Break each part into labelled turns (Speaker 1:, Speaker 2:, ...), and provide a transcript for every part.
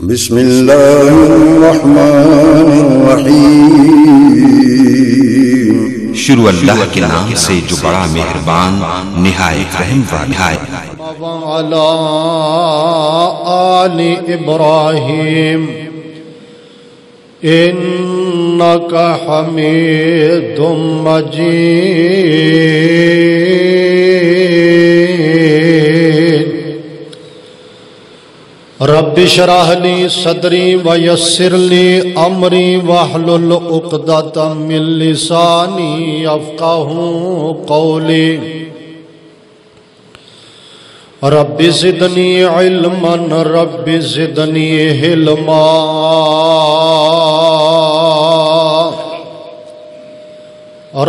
Speaker 1: بسم اللہ الرحمن الرحیم۔
Speaker 2: شروع اللہ کے نام سے جو بڑا مہربان نہایت رحم والا ہے۔
Speaker 3: وعلی آل ابراہیم انک حمید مجید۔ رب اشرح لی صدری ویسر لی امری واحلل عقدۃ من لسانی یفقہوا قولی۔ رب زدنی علما رب زدنی حلما۔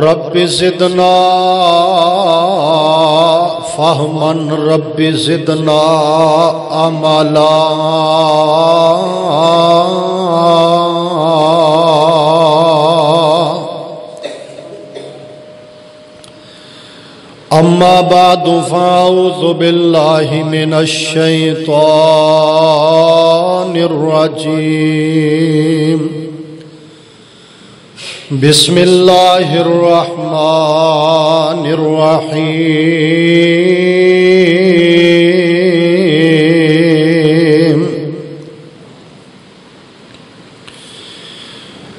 Speaker 3: رب زدنا فہما رب زدنا عملا۔ اما بعد فاعوذ باللہ من الشیطان الرجیم۔ بسم اللہ الرحمن الرحیم۔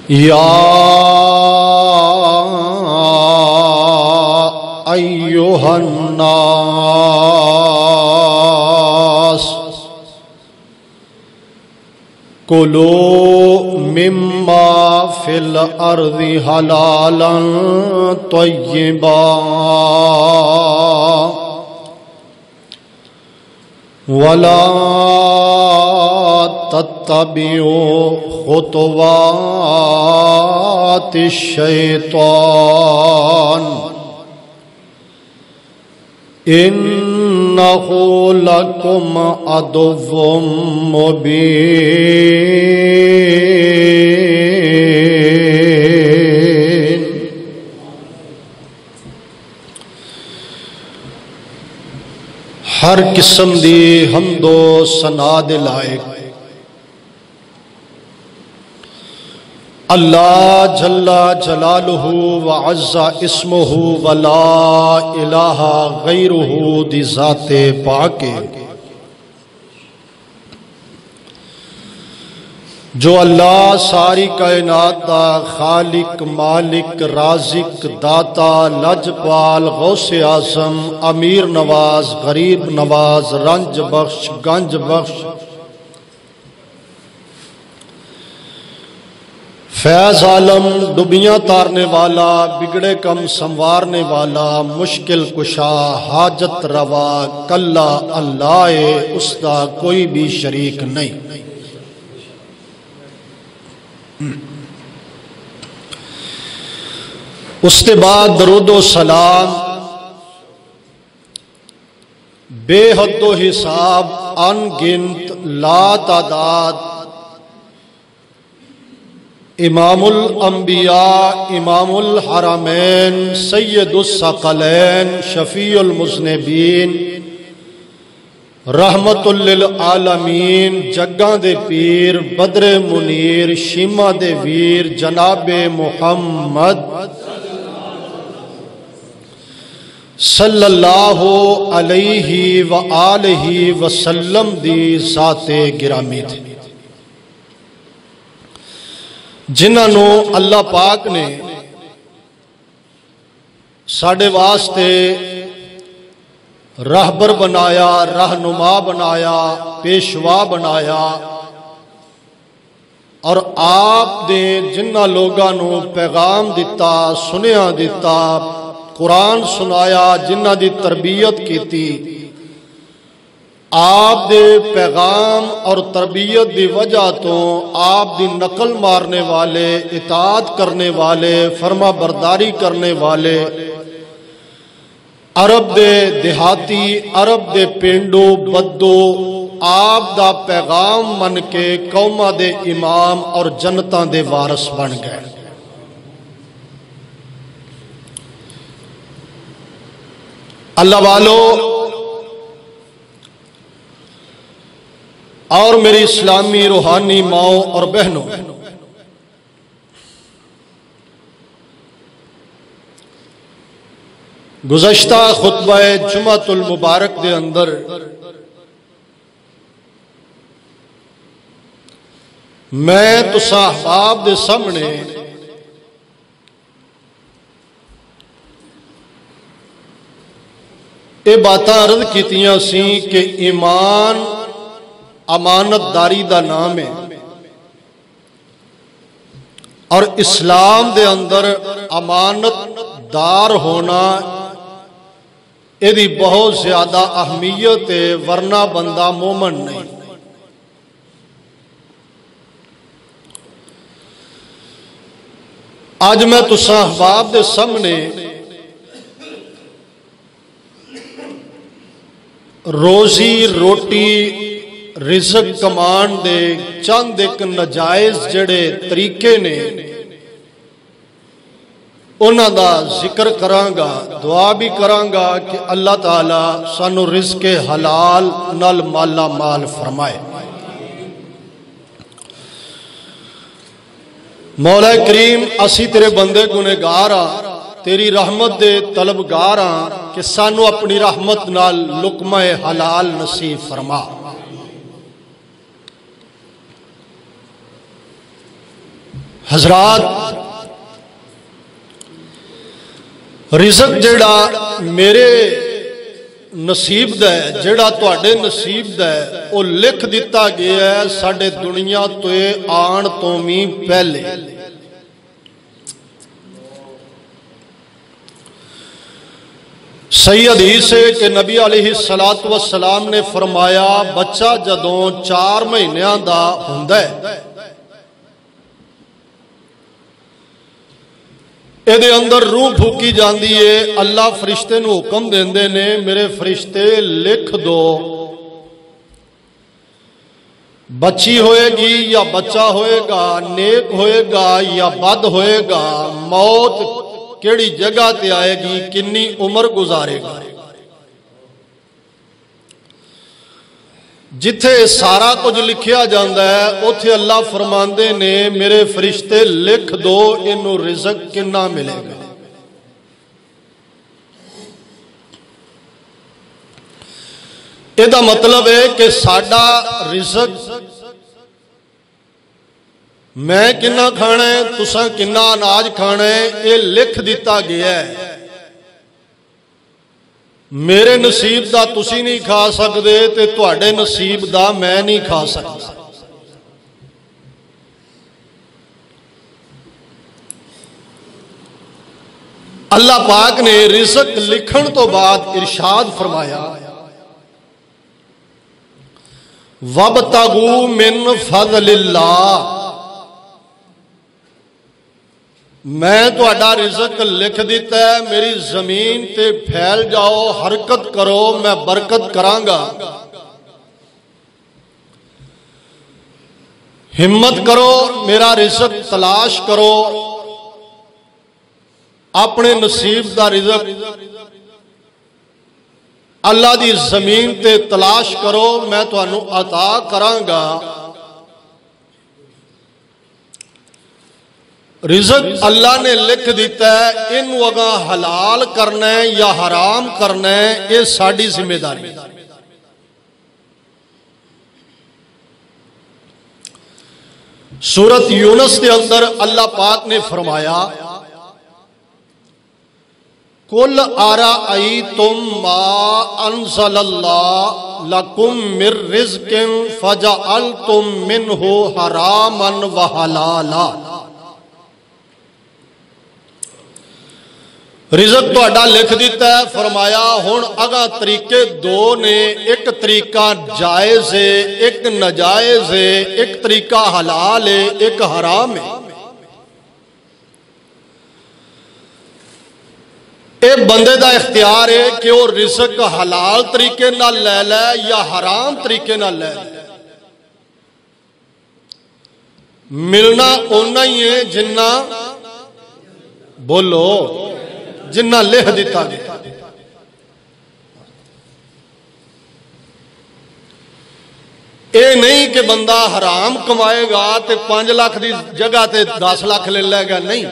Speaker 3: یا ایہا الناس کلوا مما فی الارض حلالا طیبا ولا تتبعوا خطوات الشیطان انہ لکم عدو مبین۔ ہر قسم دی حمد و ثنا دے لائق اللہ جل جلالہ وعز اسمہ ولا الہ غیرہ دی ذات پاک جو اللہ ساری کائنات دا خالق مالک رازق داتا لجپال غوث اعظم امیر نواز غریب نواز رنج بخش گنج بخش فیض عالم ڈبیاں تارنے والا بگڑے کم سنوارنے والا مشکل کشا حاجت روا کلا اللہ اس دا کوئی بھی شریک نہیں۔ اس کے بعد درود و سلام بے حد و حساب ان گنت لا تعداد امام الانبیاء امام الحرمین سید الثقلین شفیع المذنبین رحمت للعالمین جگاں دے پیر بدر منیر شیما دے ویر جناب محمد صلی اللہ علیہ وآلہ وسلم دی ذات گرامی تھی جنہوں اللہ پاک نے ساڑھے واسطے رہبر بنایا رہنما بنایا پیشوا بنایا اور آپ نے جنہ لوگوں پیغام دیتا سنیا دیتا قرآن سنایا جنہ دی تربیت کیتی آپ دے پیغام اور تربیت دی وجہ تو آپ دی نقل مارنے والے اطاعت کرنے والے فرما برداری کرنے والے عرب دے دیہاتی عرب دے پینڈو بدو آپ دا پیغام من کے قومہ دے امام اور جنتاں دے وارث بن گئے۔ اللہ والو اور میری اسلامی روحانی ماؤں اور بہنوں، گزشتہ خطبہ جمعۃ المبارک دے اندر میں تساں احباب دے سامنے یہ باتاں عرض کیتیاں سی کہ ایمان امانت داری دا نام ہے، اور اسلام دے اندر امانت دار ہونا یہ بہت زیادہ اہمیت ہے، ورنہ بندہ مومن نہیں۔ آج میں تساں احباب دے سامنے روزی روٹی رزق کمان دے چند ایک نجائز جڑے طریقے نے انہاں دا ذکر کرانگا، دعا بھی کرانگا کہ اللہ تعالی سانو رزق حلال نال مالا مال فرمائے۔ مولا کریم اسی تیرے بندے گنہگار ہاں، تیری رحمت دے طلبگار ہاں کہ سانو اپنی رحمت نال لقمہ حلال نصیب فرما۔ حضرات، رزق جڑا میرے نصیب دا ہے، جڑا تواڈے نصیب دا ہے، وہ لکھ دیتا گیا ہے ساڈے دنیا تو آن تو بھی پہلے۔ صحیح حدیث ہے کہ نبی علیہ السلام نے فرمایا بچہ جدوں 4 مہینیاں دا ہوندا ہے، یہ اندر روح پھوکی جاندی ہے، اللہ فرشتے نو حکم دیندے نے میرے فرشتے لکھ دو بچی ہوئے گی یا بچہ ہوئے گا، نیک ہوئے گا یا بد ہوئے گا، موت کیڑی جگہ تے آئے گی، کنی عمر گزارے گا۔ جتھے سارا کچھ لکھیا جاندہ ہے اتھے اللہ فرماندے نے میرے فرشتے لکھ دو انہوں رزق کنا ملے گا۔ یہ دا مطلب ہے کہ ساڈا رزق میں کنا کھانا ہے، تساں کنا اناج کھانا ہے، یہ لکھ دیتا گیا ہے۔ میرے نصیب دا تسی نہیں کھا سکتے تے تواڈے نصیب دا میں نہیں کھا سکتا۔ اللہ پاک نے رزق لکھن تو بعد ارشاد فرمایا وَابْتَغُوا مِن فَضْلِ اللَّهِ، میں تہاڈا رزق لکھ دیتا ہے، میری زمین تے پھیل جاؤ، حرکت کرو، میں برکت کرانگا، ہمت کرو، میرا رزق تلاش کرو، اپنے نصیب دا رزق اللہ دی زمین تے تلاش کرو، میں تانوں عطا کرانگا۔ رزق اللہ نے لکھ دیتا ہے، انہوں اگاں حلال کرنا ہے یا حرام کرنا ہے یہ ساڑی ذمہ داری۔ سورت یونس کے اندر اللہ پاک نے فرمایا قُلْ أَرَأَيْتُمْ مَا أَنزَلَ اللَّهُ لَكُمْ مِن رِّزْقٍ فَجَعَلْتُم مِّنْهُ حَرَامًا وَحَلَالًا۔ رزق تو اڈا لکھ دیتا ہے، فرمایا ہون اگا طریقے دو نے، ایک طریقہ جائز ہے، ایک نجائز ہے، ایک طریقہ حلال ہے، ایک حرام ہے۔ ایک بندے دا اختیار ہے کہ وہ رزق حلال طریقے نہ لے لے یا حرام طریقے نہ لے لے۔ ملنا اونا ہی ہے جنہ بولو جنہ لکھ دیتا گیا۔ اے نہیں کہ بندہ حرام کمائے گا تے 5 لاکھ دی جگہ تے 10 لاکھ لے لے گا، نہیں،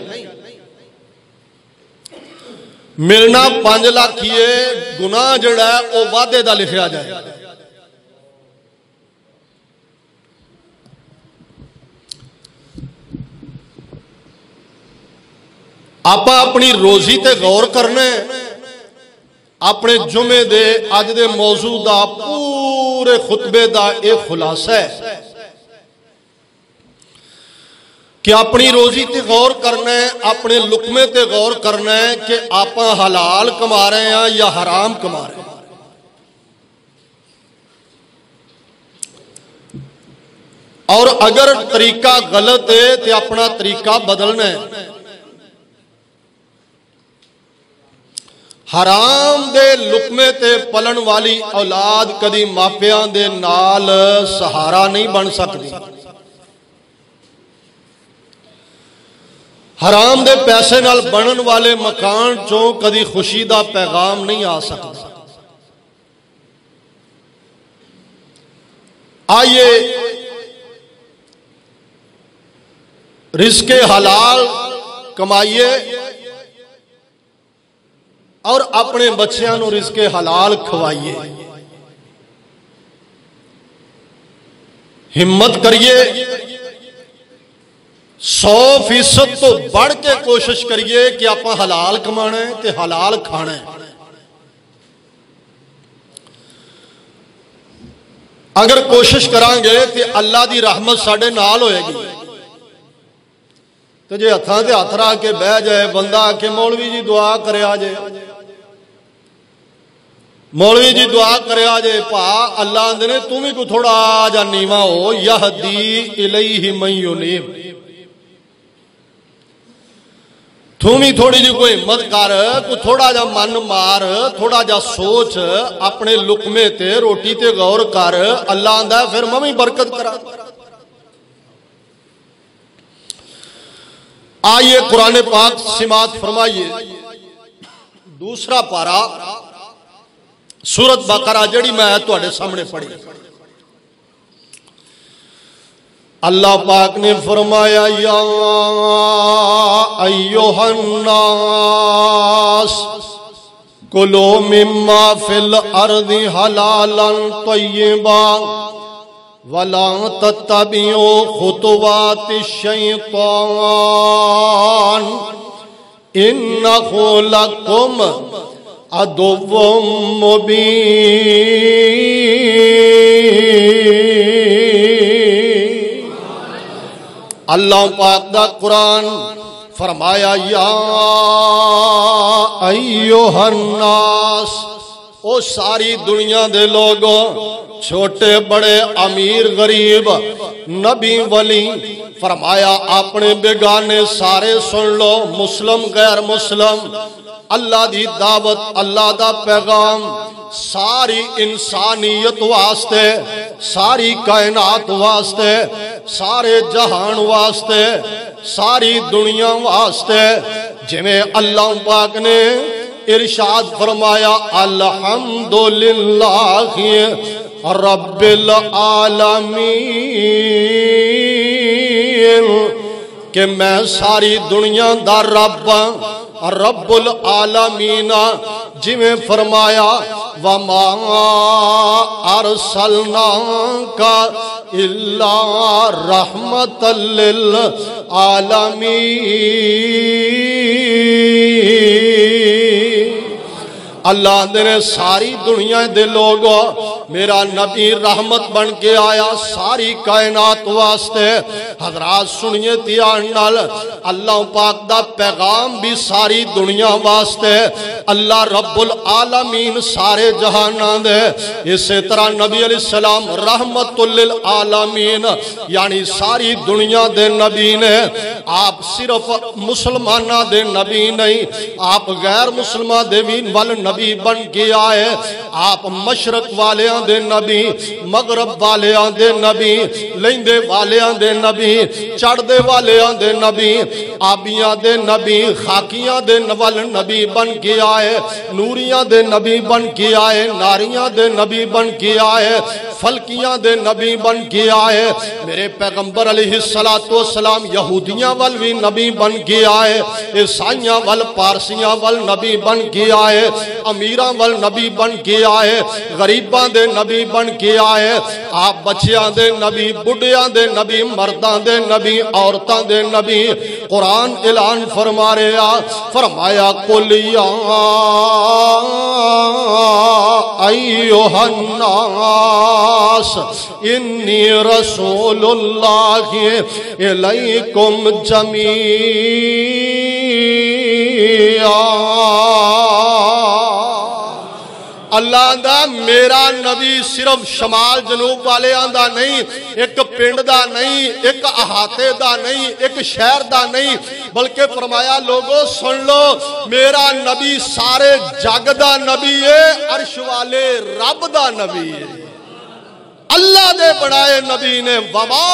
Speaker 3: ملنا 5 لاکھ ہی گناہ جڑا ہے وہ وعدے دا لکھیا جائے۔ آپ اپنی روزی تے غور کرنے، اپنے جمعے دے اج دے موضوع دا پورے خطبے دا ایک خلاصہ ہے کہ اپنی روزی تے غور کرنا ہے، اپنے لقمے تے غور کرنا ہے کہ آپ حلال کما رہے ہیں یا حرام کما رہے ہیں۔ اور اگر طریقہ غلط ہے تو اپنا طریقہ بدلنا ہے۔ حرام دے لقمے تے پلن والی اولاد کدی ماپیاں دے نال سہارا نہیں بن سکتی، حرام دے پیسے نال بنن والے مکان چوں کدی خوشی دا پیغام نہیں آ سکتا۔ آئیے رزق حلال کمائیے اور اپنے بچیاں نو رزق حلال کھوائیے، ہمت کریے، 100% تو بڑھ کے کوشش کریے کہ آپ حلال کمانا ہے تے حلال کھانا ہے۔ اگر کوشش کران گے تے اللہ دی رحمت ساڑھے نال ہوئے گی۔ تو جے ہتھاں تے ہتھ رکھ کے بہ جائے بندہ کہ مولوی جی دعا کرے آجے، مولوی جی دعا کرے آجے، پا اللہ اندنے تم ہی کو تھوڑا آجا نیمہ ہو، یہدی الیہ من ینیب، تم ہی تھوڑی جی کوئی ہمت کر، کو تھوڑا جا من مار، تھوڑا جا سوچ، اپنے لقمے تے روٹی تے غور کر، اللہ اندہ پھر ممی برکت کرا۔ آئیے قرآن پاک سماعت فرمائیے، دوسرا پارا سورت بقرہ جڑی میں تواڈے سامنے پڑھی۔ اللہ پاک نے فرمایا یا ایھا الناس کلوا مما فی الارض حلالا طیبا ولا تتبعوا خطوات الشیطان انہ لکم عدو مبین۔ اللہ پاک دا قرآن فرمایا یا ایھا الناس، او ساری دنیا دے لوگوں، چھوٹے بڑے امیر غریب نبی ولی، فرمایا اپنے بیگانے سارے سن لو، مسلم غیر مسلم، اللہ دی دعوت، اللہ دا پیغام ساری انسانیت واسطے، ساری کائنات واسطے، سارے جہان واسطے، ساری دنیا واسطے، جویں اللہ پاک نے ارشاد فرمایا الحمدللہ رب العالمین، کہ میں ساری دنیا دا رب رب العالمین، جویں فرمایا وما ارسلناک الا رحمت للعالمین۔ اللہ نے ساری دنیا دے لوگوں، میرا نبی رحمت بن کے آیا ساری کائنات واسطے۔ حضرات سنیے دھیان نال، اللہ پاک دا پیغام بھی ساری دنیا واسطے، اللہ رب العالمین سارے جہاناں دے۔ اسی طرح نبی علیہ السلام رحمت للعالمین، یعنی ساری دنیا دے نبی نے۔ آپ صرف مسلمانہ دے نبی نہیں، آپ غیر مسلمان دے بھی ول نبی بن کے آئے۔ آپ مشرق والیاں دے نبی، مغرب والیاں دے نبی، لیندے والیاں دے نبی، چڑھ دے والیاں دے نبی، آبیاں دے نبی، خاکیاں دے ول نبی بن کے آئے، نوریاں دے نبی بن کے آئے، ناریاں دے نبی بن کے آئے۔ فلکیاں دے نبی بن کے آئے میرے پیغمبر علیہ السلام یہودیاں وال بھی نبی بن کے آئے عیسائیاں وال پارسیاں وال نبی بن کے آئے امیراں وال نبی بن کے آئے غریباں دے نبی بن کے آئے آپ بچیاں دے نبی بڑھیاں دے نبی مرداں دے نبی عورتاں دے نبی قرآن اعلان فرما رہا فرمایا قل یا ایھا الناس انی رسول اللہ الیکم جمیعا اللہ دا میرا نبی صرف شمال جنوب والے آندہ نہیں ایک پنڈ دا نہیں ایک احاطے دا نہیں ایک شہر دا نہیں بلکہ فرمایا لوگوں سن لو میرا نبی سارے جگ دا نبی ہے عرش والے رب دا نبی ہے اللہ دے بڑائے نبی نے وما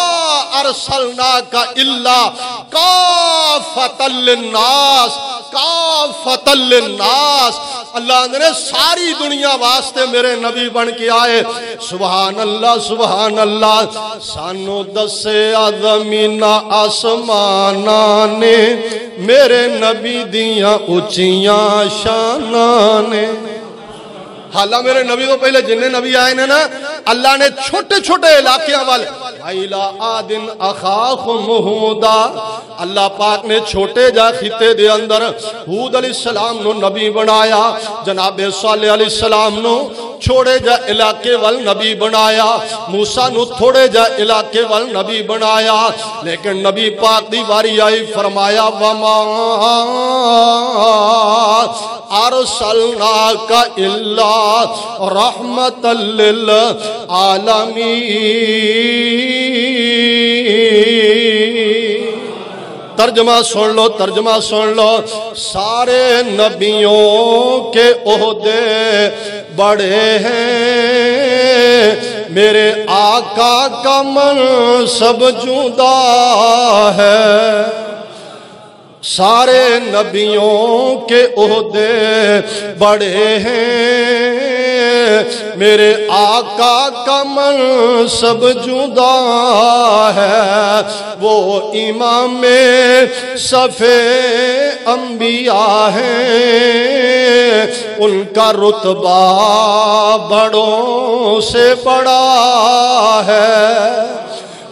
Speaker 3: ارسلناک الا کافۃ للناس کافۃ للناس اللہ نے ساری دنیا واسطے میرے نبی بن کے آئے سبحان اللہ سانو دسے زمین آسمانہ نے میرے نبی دیاں اونچیاں شاناں نے حالہ میرے نبی تو پہلے جننے نبی آئے نا اللہ نے چھوٹے چھوٹے علاقیاں والے وَإِلَىٰ عَادٍ أَخَاهُمْ هُودًا اللہ پاک نے چھوٹے جا خطے دے اندر ہود علیہ السلام نو نبی بنایا جناب صالح علیہ السلام نو چھوڑے جا علاقے وال نبی بنایا موسیٰ نو تھوڑے جا علاقے وال نبی بنایا لیکن نبی پاک دی باری آئی فرمایا وَمَا أَرْسَلْنَاكَ إِلَّا رَحْمَةً لِلْعَالَمِينَ ترجمہ سن لو سارے نبیوں کے عہدے بڑے ہیں میرے آقا کا منصب جدا ہے سارے نبیوں کے عہدے بڑے ہیں میرے آقا کا منصب جدا ہے وہ امام صف انبیاء ہیں ان کا رتبہ بڑوں سے بڑا ہے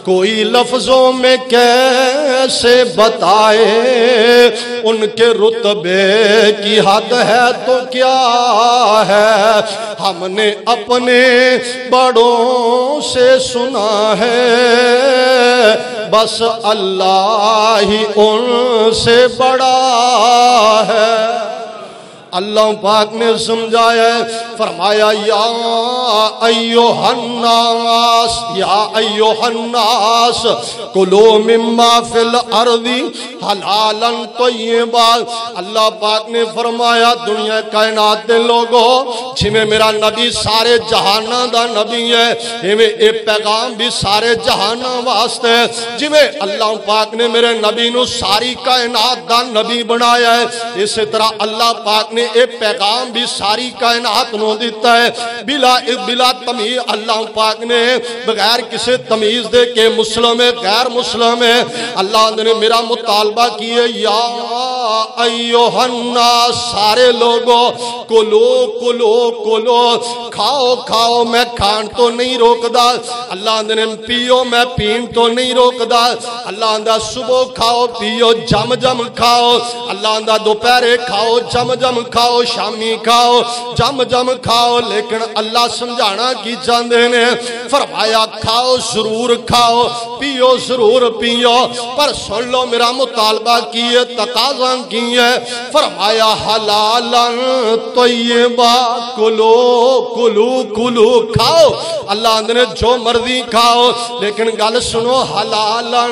Speaker 3: کوئی لفظوں میں کیسے بتائے ان کے رتبے کی حد ہے تو کیا ہے ہم نے اپنے بڑوں سے سنا ہے بس اللہ ہی ان سے بڑا ہے اللہ پاک نے سمجھایا فرمایا یا ایھا الناس کلو مما فی الارض حلالا طیبا اللہ پاک نے فرمایا دنیا کائنات دے لوگوں جویں میرا نبی سارے جہاناں دا نبی ہے ایویں اے پیغام بھی سارے جہاناں واسطے جویں اللہ پاک نے میرے نبی نو ساری کائنات دا نبی بنایا ہے اسی طرح اللہ پاک نے اے پیغام بھی ساری کائنات نو دیتا ہے بلا تمیز اللہ پاک نے بغیر کسی تمیز دے کے مسلم ہے غیر مسلم ہے اللہ نے میرا مطالبہ کیے یا ایھا الناس سارے لوگوں کلو کھاؤ میں کھان تو نہیں روکدا اللہ نے پیو میں پین تو نہیں روکدا اللہ دا صبح کھاؤ پیو جم کھاؤ اللہ دا دوپہرے کھاؤ جم کھاؤ شامی کھاؤ جم کھاؤ لیکن اللہ سمجھانا کی چاہتے ہیں فرمایا کھاؤ ضرور کھاؤ پیو ضرور پیو پر سن لو میرا مطالبہ کیے تقاضا کیے فرمایا حلالا طیبا کلو کھاؤ اللہ نے جو مرضی کھاؤ لیکن گل سنو حلالا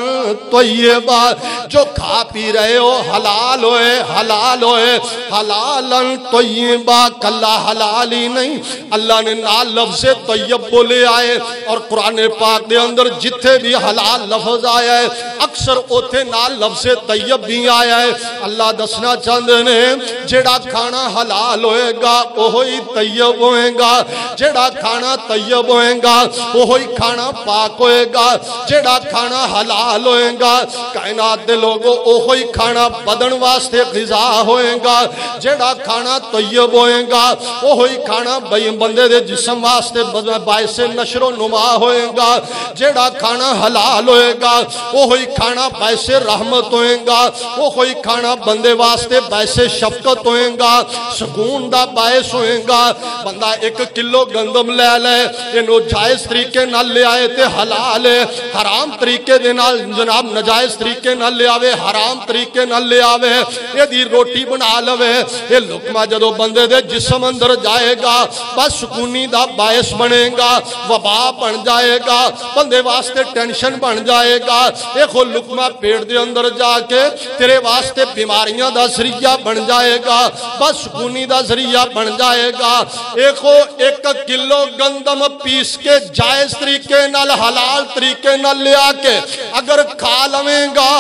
Speaker 3: طیبا جو کھا پی رہے ہو حلال ہوئے حلالا طیبا کلا حلال ہی نہیں، اللہ نے نال لفظ طیب بولے آئے، اور قرآن پاک دے اندر جتھے بھی حلال لفظ آیا ہے اکثر اوتھے نال لفظ طیب بھی آیا ہے۔ اللہ دسنا چاہتے نے جیڑا کھانا حلال ہوئے گا وہی طیب ہوئے گا، جیڑا کھانا طیب ہوئے گا وہی کھانا پاک ہوئے گا، جیڑا کھانا حلال ہوئے گا کائنات دے لوگوں وہی کھانا بدن واسطے غذا ہوئے گا، جیڑا کھانا طیب ہوئے گا وہی کھانا بندے دے جسم واسطے باعث نشر و نما ہوئے گا، جیڑا کھانا حلال ہوئے گا وہی کھانا باعث رحمت ہوئے گا، وہی کھانا بندے واسطے باعث شفقت ہوئے گا، سکون دا باعث ہوئے گا۔ بندہ 1 کلو گندم لے لے انہوں جائز طریقے نہ لے آئے تے حلال ہے، حرام طریقے دے نال جناب نجائز طریقے نہ لے آوے، حرام طریقے نہ لے آوے، یہ دی روٹی بنا لوے، یہ لقمہ جدو بندے دے جسم اندر جائے گا بس سکونی دا باعث بنے گا، وبا بن جائے گا، بندے واسطے ٹینشن بن جائے گا، ایک لقمہ پیٹ دے اندر جا کے تیرے واسطے بیماریاں دا ذریعہ بن جائے گا، بس سکونی دا ذریعہ بن جائے گا۔ 1 کلو گندم پیس کے جائز طریقے نال حلال طریقے نال لے آ کے اگر کھا لویں گا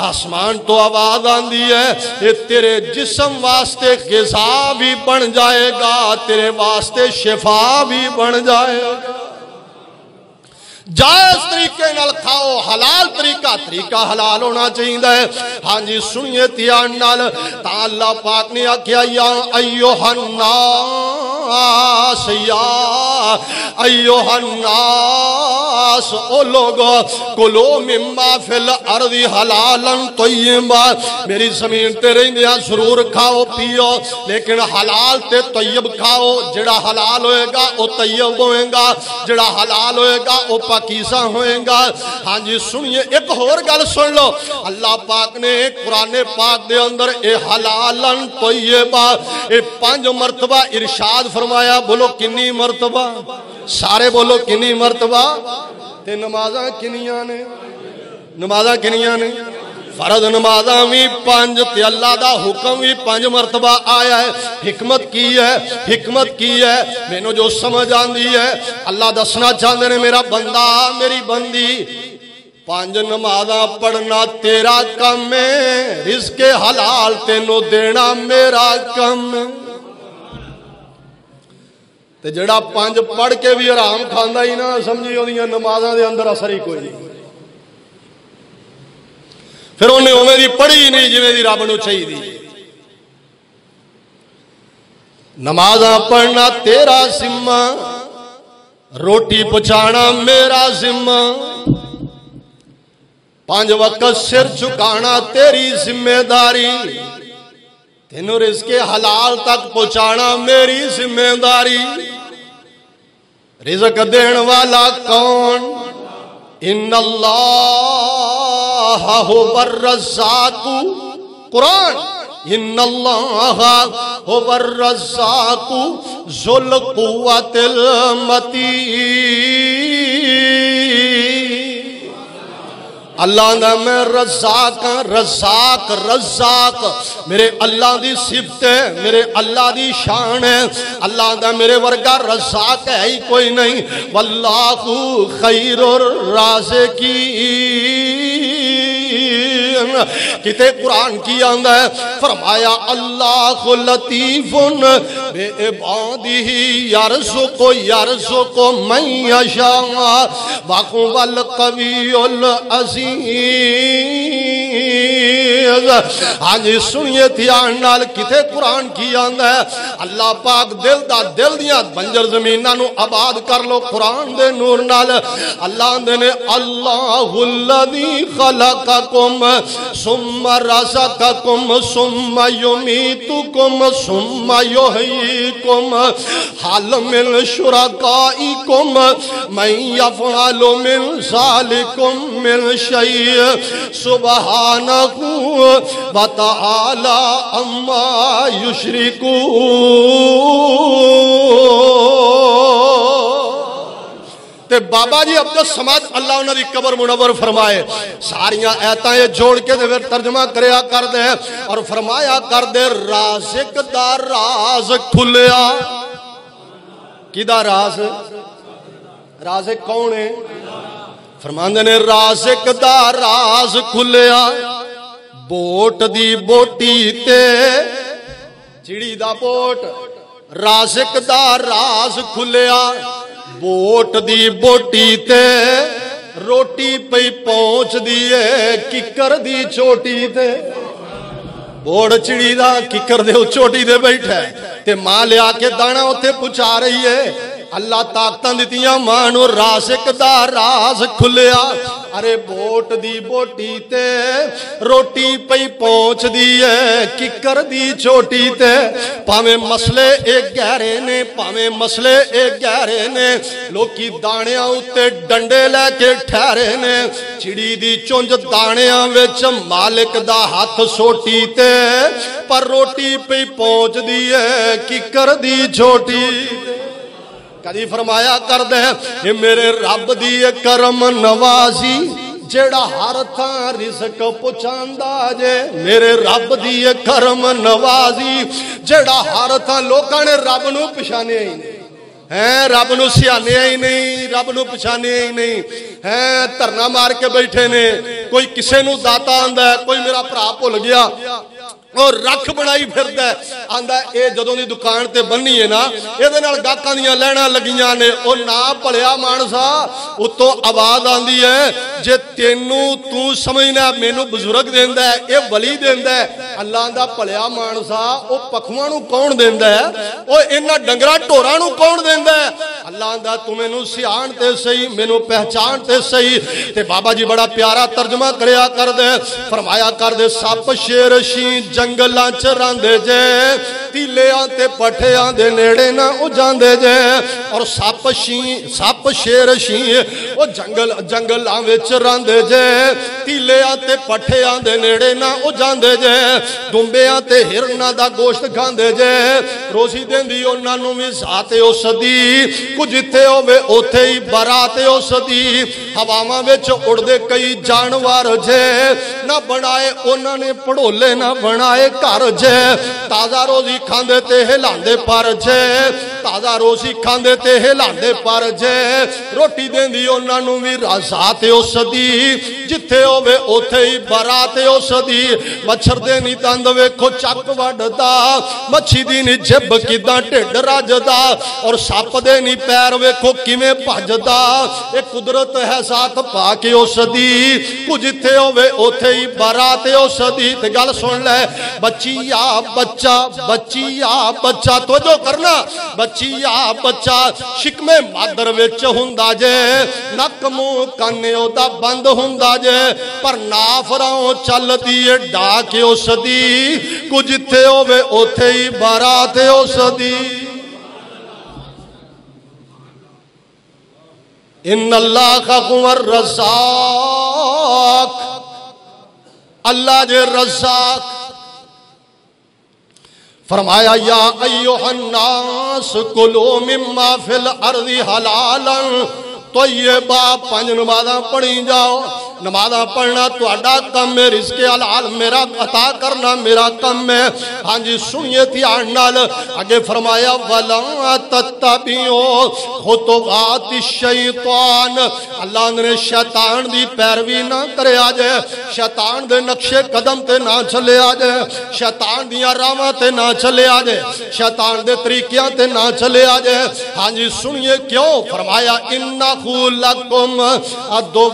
Speaker 3: آسمان تو آواز آندی ہے یہ تیرے جسم واسطے غذا بھی بن جائے گا، تیرے واسطے شفا بھی بن جائے گا۔ جائز طریقے نال کھاؤ، حلال طریقہ حلال ہونا چاہیے۔ ہاں جی سنیے دھیان نال، تا اللہ پاک نے آکھیا یا ایوہ الناس، یا ایوہ الناس، او لوگو کلو مما فی الارض حلالا طیبا، میری زمین تے رہندیاں ضرور کھاؤ پیو لیکن حلال تے طیب کھاؤ، جڑا حلال ہوئے گا او طیب ہوئے گا، جڑا حلال ہوئے گا او پاکیزہ ہوئے گا۔ ہاں جی سنیے ایک اور گل سن لو، اللہ پاک نے قرآن پاک دے اندر اے حلالا طیبا 5 مرتبہ ارشاد فرمایا، بولو کنی مرتبہ؟ سارے بولو کنی مرتبہ؟ تے نمازاں کنیاں نے؟ نمازاں کنیاں نے؟ فرض نمازاں بھی 5 تے اللہ دا حکم بھی 5 مرتبہ آیا ہے۔ حکمت کی ہے؟ حکمت کی ہے میں نے جو سمجھ آندی ہے، اللہ دسنا چاہتے ہیں میرا بندہ میری بندی 5 نمازاں پڑھنا تیرا کم ہے، رزق حلال تینوں دینا میرا کم ہے۔ تے جڑا 5 پڑھ کے بھی حرام کھاندا ہی نہ سمجھی ہوندیاں نمازاں دے اندر اثر ہی کوئی نہیں، پھر انہیں اوے دی پڑھی نہیں جویں دی رب نو چاہیے دی۔ نمازاں پڑھنا تیرا ذمہ، روٹی پہنچانا میرا ذمہ، 5 وقت سر جھکانا تیری ذمہ داری، تینوں رزق حلال تک پہنچانا میری ذمہ داری۔ رزق دین والا کون؟ ان اللہ هو الرزاق، قرآن ان اللہ هو الرزاق ذو القوۃ المتین۔ اللہ دا میں رزاق ہاں، رزاق رزاق میرے اللہ دی صفت ہے، میرے اللہ دی شان ہے، اللہ دا میرے ورگا رزاق ہے ہی کوئی نہیں۔ واللہ خیر الرازقین، کتے قرآن کی آندہ ہے فرمایا اللہ لطیف بے عبادہ یرزق من یشاء وهو القوی العزیز۔ ہاں جی سنیے دھیان نال کتے قرآن کی آندہ ہے اللہ پاک دل دیاں بنجر زمیناں نو آباد کر لو قرآن دے نور نال۔ اللہ دے نے اللہ الذی خلقکم ثم رزقکم ثم یمیتکم ثم یحییکم حل من شرکائکم من یفعل من ذالکم من شیء سبحانہ وتعالی اما یشرکون۔ تے بابا جی عبدالصمد اللہ انہوں نے قبر منور فرمائے ساریاں ایتاں یہ جوڑ کے دے ترجمہ کریا کر دے اور فرمایا کر دے رازق دا راز کھلیا۔ کدا راز رازق کون ہے فرماندے نے رازق دا راز کھلیا بوٹ دی بوٹی تے چڑی دا بوٹ رازق دا راز کھلیا بوٹ دی بوٹی تے روٹی پئی پہنچ دیئے ککر دی چوٹی تے بوڑ چڑی دا ککر دے چوٹی دے بیٹھا ہے تے ماں لیا کے دانا ہوتے پچھا رہی ہے اللہ طاقتاں دیتیاں مانو رازق دا راز کھلیا ارے بوٹ دی بوٹی تے روٹی پئی پہنچ دی ہے ککر دی چوٹی تے پاویں مسئلے ایک گہرے نے پاویں مسئلے ایک گہرے نے لوکی دانیاں اتے ڈنڈے لے کے ٹھہرے نے چڑی دی چونج دانیاں وچ مالک دا ہاتھ سوٹی تے پر روٹی پئی پہنچ دی ہے ککر دی چوٹی کدی فرمایا کر دے یہ میرے رب دی کرم نوازی جیڑا ہر تھاں رزق پہنچاندا جے میرے رب دی کرم نوازی جیڑا ہر تھاں لوکاں نے رب نو پہچانیا ہی نہیں ہیں رب نو سیانیا ہی نہیں رب نو پہچانیا ہی نہیں ہیں دھرنا مار کے بیٹھے نے کوئی کسے نو داتا آندا ہے کوئی میرا بھرا بھول گیا اور رکھ بنائی پھردا ہے آندا اے جدوں دی دکان تے بننی ہے نا اے نال گاہکاں دیاں لہنا لگیاں نے او نا پڑیا مانسا اتوں آواز آندی ہے جے تینوں تو سمجھنا مینوں بزرگ دیندا ہے اے ولی دیندا ہے اللہ دا پڑیا مانسا او پکھواں نو کون دیندا ہے او انہاں ڈنگراں ٹوراں نو کون دیندا ہے اللہ دا تو مینوں سیان تے صحیح مینوں پہچان تے صحیح تے بابا جی بڑا پیارا ترجمہ کریا کر دے فرمایا کر دے سپ شیر شیں جنگلاں چ راندے جے تیلیاں تے پٹھیاں دے نیڑے نہ اجاندے جے اور سپ شیر شیں او جنگلاں وچ راندے جے تیلیاں تے پٹھیاں دے نیڑے نہ اجاندے جے دمبیاں تے ہرناں دا گوشت کھاندے جے روزی دیندی انہاں نوں وی ذات اس دی کچھ جتھے ہوے اوتھے ہی برات اس دی ہواواں وچ اڑدے کئی جانور جے نہ بنائے انہاں نے پڑھولے نہ بنائے گھر جے تازہ روزی کھاندے تے ہلاندے پر جے تازہ روزی کھاندے تے ہلاندے پر جے روٹی دیندی انہاں نوں وی ذات اس دی جتھے ہوے اوتھے ہی برات اس دی مچھر دے نی دند ویکھو چک وڈدا مچھی دی نی جب کیداں ٹھڈ رجدا اور سپ دے نی پیر ویکھو کیویں بھجدا اے قدرت ہے ذات پاک اس دی کچھ جتھے ہوے اوتھے ہی برات اس دی تے گل سن لے بچی یا بچہ بچی یا بچہ توجہ کرنا بچی یا بچہ شکم مادر وچ ہوندا جے نک منہ کن اودا بند ہوندا جے پر نافراں چلدی اے ڈاک اس دی کچھ جتھے ہوے اوتھے ہی برات اس دی ان اللہ هو الرزاق اللہ جے رزاق فرمایا یا ایوہ الناس کلوا مما فی الارض حلالا طیبا پنج نمازاں پڑھی جاؤ نمازاں پڑھنا تہاڈا کم ہے رزق حلال میرا عطا کرنا میرا کم ہے ہاں جی سنیے دھیان نال آگے فرمایا ولا تتبعوا خطوات الشیطان اللہ نے شیطان دی پیروی نہ کریا جے شیطان دے نقشے قدم تے نہ چلیا جے شیطان دیاں راہاں تے نہ چلیا جے شیطان دے طریقیاں تے نہ چلیا جے ہاں جی سنیے کیوں فرمایا انہ لکم عدو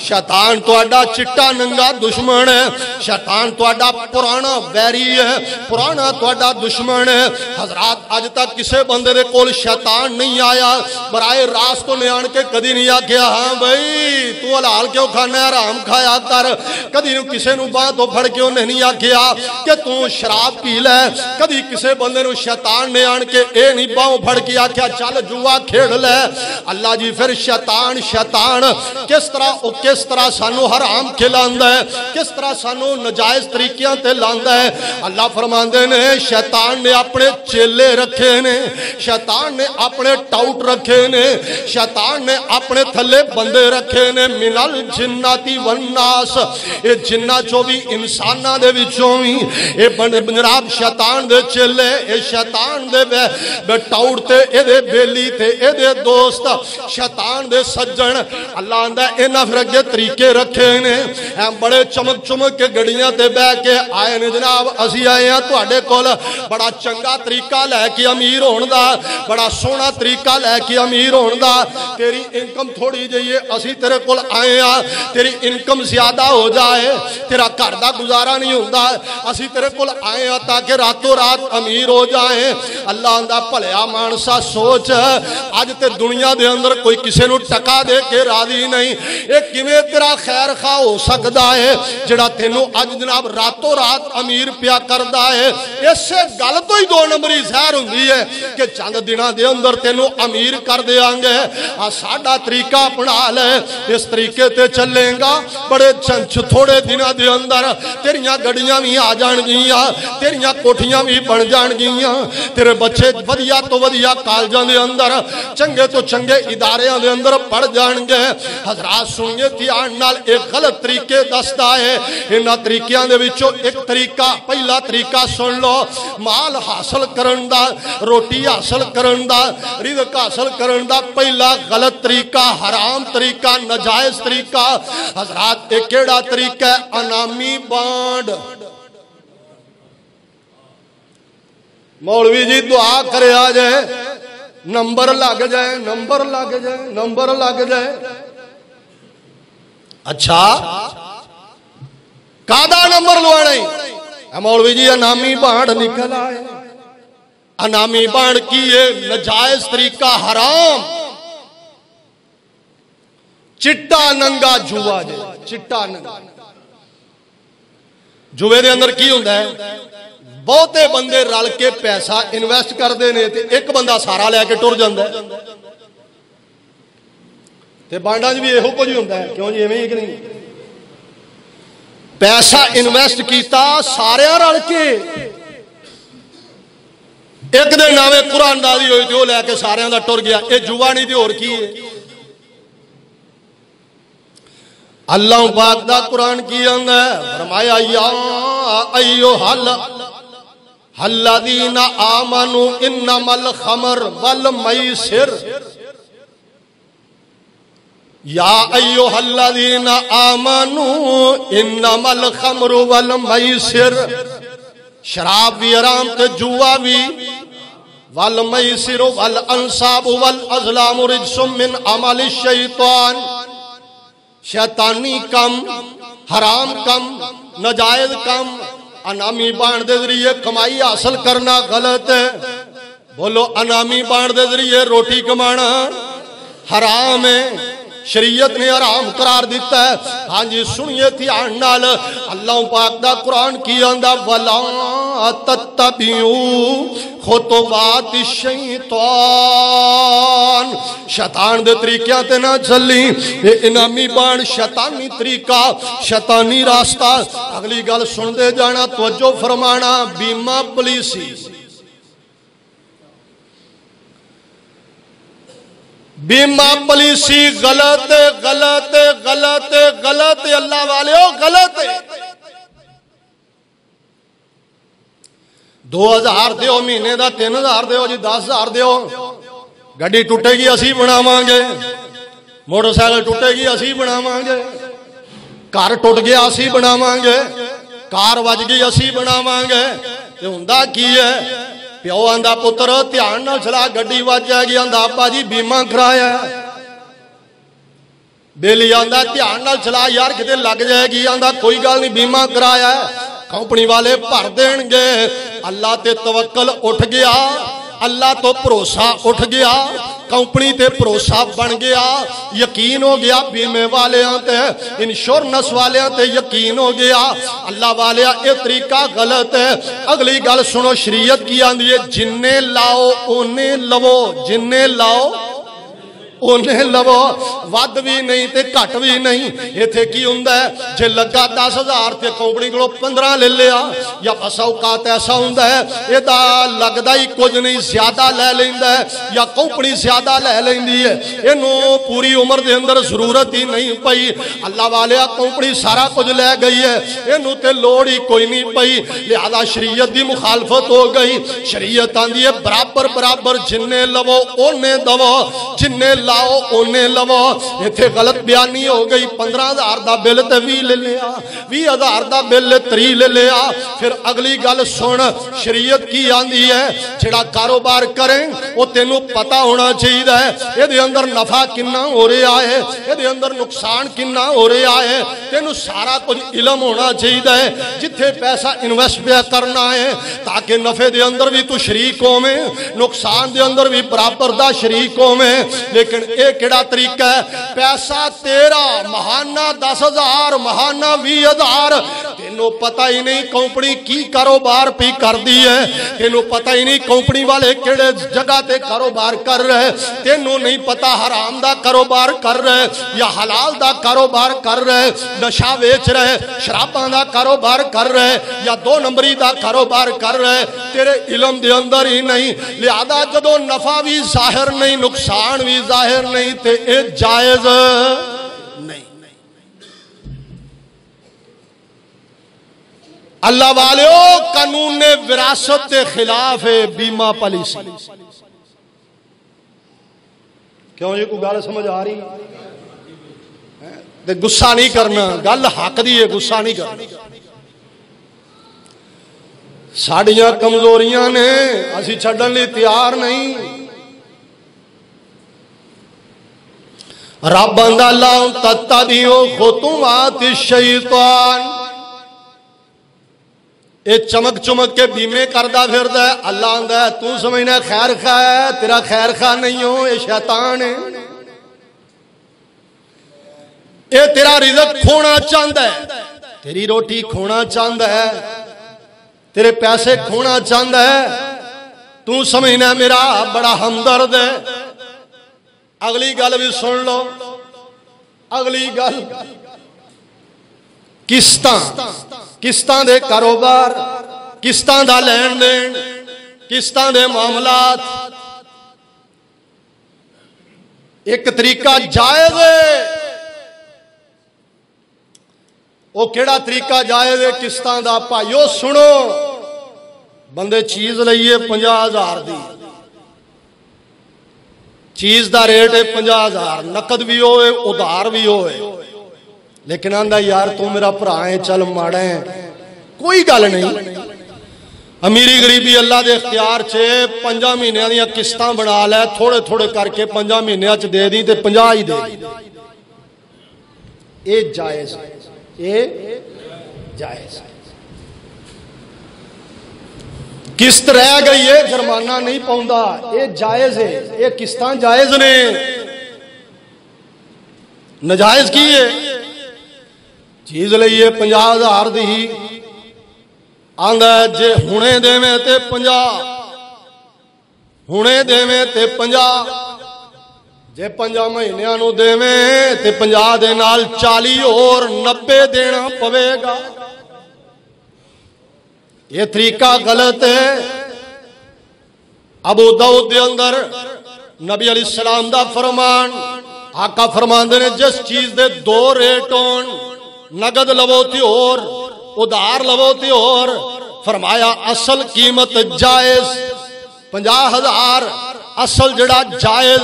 Speaker 3: شیطان تہاڈا چٹا ننگا دشمن ہے شیطان تہاڈا پرانا ویری ہے پرانا تہاڈا دشمن ہے حضرات اج تک کسے بندے دے کول شیطان نہیں آیا برائے راست تو نیان کے کدی نہیں آکھیا ہاں بھائی تو حلال کیوں کھانا ہے حرام کھایا کر کدی نو کسے نو باں تو پھڑ کیوں نہیں آکھیا کہ تو شراب پی لے کدی کسے بندے نو شیطان نے آن کے اے نہیں باں پھڑ کے آکھیا چل جوا کھیڑ لے اللہ جی پھر شیطان کس طرح او کس کس طرح سانو حرام کھلاندا ہے، کس طرح سانو نجائز طریقیاں تے لاندا ہے۔ اللہ فرماندے نے شیطان نے اپنے چیلے رکھے نے، شیطان نے اپنے ٹاؤٹ رکھے نے، شیطان نے اپنے تھلے بندے رکھے نے، من الجناتی والناس، اے جنہ چو بھی انسانہ دے وچوں بھی، اے جناب شیطان دے چیلے، اے شیطان دے بے ٹاؤٹ تے اے دے بیلی تے اے دے دوست، شیطان دے سجن۔ اللہ آندہ اینا پھر اگے طریقے رکھے نے، بڑے چمک چمک کے گڑیاں تے بے کے آئے نے جناب اسی آئے ہیں تو اڈے کول بڑا چنگا طریقہ لے کے امیر ہون دا، بڑا سونا طریقہ لے کے امیر ہون دا، تیری انکم تھوڑی جائیے اسی تیرے کول آئے ہیں، تیری انکم زیادہ ہو جائے، تیرا گھر دا گزارا نہیں ہوندا، اسی تیرے کول آئے ہیں تاکہ راتوں رات امیر ہو جائیں۔ اللہ آندہ بھلیا مانسا سوچ، آج تے دنیا دے اندر کوئی کسے نو ٹکا دے کے راضی نہیں، ایک کیویں تیرا خیر خواہ ہو سکدا ہے جڑا تینوں اج جناب راتوں رات امیر پیا کردا ہے۔ اسے گل تو ہی دو نمبری ظاہر ہوندی ہے کہ چند دنوں دے اندر تینوں امیر کر دیاں گے۔ ساڈا طریقہ اپنا لے، اس طریقے تے چلیں گا بڑے تھوڑے دنوں دے اندر تیریاں گڑیاں بھی آ جان گیاں، تیریاں کوٹھیاں بھی بن جان گیاں، تیرے بچے ودیا تو ودیا کالجاں دے اندر چنگے تو چنگے اداریاں دے اندر پڑھ جان گے۔ حضرات سنیے دھیان نال ایک غلط طریقے دستا ہے، انہاں طریقیاں دے وچوں ایک طریقہ، پہلا طریقہ سن لو، مال حاصل کرن دا، روٹی حاصل کرن دا، رزق حاصل کرن دا پہلا غلط طریقہ، حرام طریقہ، نجائز طریقہ۔ حضرات ایک کیڑا طریقہ ہے؟ انامی بانڈ۔ مولوی جی دعا کرے آ جائے، نمبر لگ جائے، نمبر لگ جائے، نمبر لگ جائے۔ اچھا کادا نمبر لوانے؟ مولوی جی انامی بانڈ نکل آئے۔ انامی بانڈ کی ہے نجائز طریقہ، حرام چٹا ننگا جوا جائے، چٹا ننگا جوے دے اندر کی ہوندہ ہے؟ بہتے بندے رل کے پیسہ انویسٹ کر دینے تھے، ایک بندہ سارا لے کے ٹر جاندہ ہے تے بانڈا جی بھی ایہو کو جی ہوندہ ہے، کیوں جی ایک نہیں؟ پیسہ انویسٹ کیتا سارے رل کے، ایک دے نامے قرآن دادی ہوئی تھی وہ لے کے سارے دا ٹر گیا، اے جوا نہیں تھی اور کی ہے؟ اللہ پاک دا قرآن کی اندر ہے فرمایا یا ایوہ الذین آمنوا انما الخمر والمیسر، یا ایوہ الذین آمنوا انما الخمر والمیسر، شراب بھی حرام تے جوا بھی، والمیسر والانصاب والازلام رجس من عمل الشیطان، شیطانی کم، حرام کم، نجائز کم، انامی بانڈ دے ذریعے کمائی حاصل کرنا غلط ہے۔ بولو انامی بانڈ دے ذریعے روٹی کمانا حرام ہے، شریعت نے حرام قرار دیتا ہے۔ ہاں جی سنیے تھی آنال اللہ پاک دا قرآن کی اندہ وَلَا تَتَّبِعُوا خُطُوَاتِ الشَّيْطَانِ، شیطان دے طریقیاں تے نہ چلی، یہ انامی بانڈ شیطانی طریقہ، شیطانی راستہ۔ اگلی گل سن دے جانا، توجہ فرمانا، بیمہ پولیسی، بیمہ پولیسی غلط غلط غلط غلط، اللہ والے ہو غلط۔ 2000 دیو مہینے دا، 3000 دیو جی، 10,000 دیو، گاڑی ٹوٹے گی اسی بناواں گے، موٹر سائیکل ٹوٹے گی اسی بناواں گے، کار ٹوٹ گیا اسی بناواں گے، کار وج گئی اسی بناواں گے، تے ہوندا کی ہے؟ پیو آندہ پتر دھیان نہ چلا، گڈی وج جائے گی، آندہ ابا جی بیمہ کرایا ہے۔ بیلی آندہ دھیان نہ چلا یار کتے لگ جائے گی، آندہ کوئی گل نہیں بیمہ کرایا ہے، کمپنی والے بھر دین گے۔ اللہ تے توکل اٹھ گیا، اللہ تو بھروسہ اٹھ گیا، کمپنی تے بھروسہ بن گیا، یقین ہو گیا، بیمے والے تے انشورنس والے تے یقین ہو گیا۔ اللہ والے اے طریقہ غلط ہے۔ اگلی گل سنو، شریعت کی آندھی ہے جننے لاؤ انہیں لو، جننے لاؤ اونے لو ود بھی نہیں تے گھٹ بھی نہیں ایتھے کی ہوندا ہے جے لگا 10,000 تے کمپنی کولوں 15 لے لیا یا بس اوقات ایسا ہوندا ہے ایدا لگدا ہی کچھ نہیں زیادہ لے لیندا ہے یا کمپنی زیادہ لے لیندی ہے اینوں پوری عمر دے اندر ضرورت ہی نہیں پئی اللہ والیا کمپنی سارا کچھ لے گئی ہے اینوں تے لوڑ ہی کوئی نہیں پئی لہذا شریعت دی مخالفت ہو گئی شریعت آندی ہے برابر برابر جننے لو اونے دو جننے لاؤ اونے لو ایتھے غلط بیانی ہو گئی 15,000 دا بل تے 20 لے لیا 20,000 دا بل 30 لے لیا پھر اگلی گل سن شریعت کی آندی ہے جڑا کاروبار کریں وہ تینوں پتہ ہونا چاہیے ہے یہ دے اندر نفع کنا ہو رہا ہے یہ دے اندر نقصان کنا ہو رہا ہے تینوں سارا کچھ علم ہونا چاہیے ہے جتھے پیسہ انویسٹ پہ کرنا ہے تاکہ نفع دے اندر بھی تو شریک ہو میں نقصان دے اندر بھی برابر دا شریک ہو میں لیکن ایک کیڑا طریقہ ہے پیسہ تیرا مہانہ 10,000 مہانہ 20,000 تینوں پتہ ہی نہیں کمپنی کی کاروبار پی کر دی ہے تینوں پتہ ہی نہیں کمپنی والے کیڑے جگہ تے کاروبار کر رہے تینوں نہیں پتہ حرام دا کاروبار کر رہے یا حلال دا کاروبار کر رہے نشہ بیچ رہے شراباں دا کاروبار کر رہے یا 2 نمبری دا کاروبار کر رہے تیرے علم دے اندر ہی نہیں لہذا جدوں نفع بھی ظاہر نہیں نقصان بھی ظاہر نہیں تے اے جائز نہیں اللہ والیو قانون وراثت کے خلاف ہے بیمہ پالیسی کیوں یہ کوئی گل سمجھ آ رہی تے غصہ نہیں کرنا گل حق دی ہے غصہ نہیں کرنا ساڑیاں کمزوریاں نے اسی چھڑن لی تیار نہیں رب اندہ اللہ تتبعوا خطوات الشیطان اے چمک چمک کے بیمے کردہ پھردا ہے اللہ آندہ ہے تو سمجھنا خیر خواہ ہے تیرا خیر خواہ نہیں ہو اے شیطان ہے اے تیرا رزق کھونا چاہتا ہے تیری روٹی کھونا چاہتا ہے تیرے پیسے کھونا چاہتا ہے تو سمجھنا میرا بڑا ہمدرد ہے اگلی گل بھی سن لو اگلی گل قسطاں دے کاروبار قسطاں دا لین دین قسطاں دے معاملات ایک طریقہ جائز ہے وہ کیڑا طریقہ جائز ہے قسطاں دا بھائیو سنو بندے چیز لئیے 50,000 دی چیز دا ریٹ ہے 50,000 نقد بھی ہوئے ادھار بھی ہوئے لیکن آندہ یار تو میرا پرائیں چل ماڑیں کوئی گل نہیں امیری غریبی اللہ دے اختیار چھے 5 مہینے دیا قسطاں بنا لے تھوڑے تھوڑے کر کے 5 مہینے اچھ دے دی تے 50 ہی دے دی اے جائز اے جائز قسط رہ گئی ہے جرمانہ نہیں پاؤندا اے جائز ہے اے قسطاں جائز نے نجائز کی ہے چیز لئیے 50,000 دی آندہ جے ہونے دے میں تے 50 ہونے دے میں تے 50 جے 5 مہینیاں نو دے میں تے 50 دے نال 40 اور 90 دینا پوے گا یہ طریقہ غلط ہے ابو داؤد دے اندر نبی علیہ السلام دا فرمان آقا فرمان دے نے جس چیز دے 2 ریٹ ہون نگد لو تے اور ادھار لو تے اور فرمایا اصل قیمت جائز 50,000 اصل جڑا جائز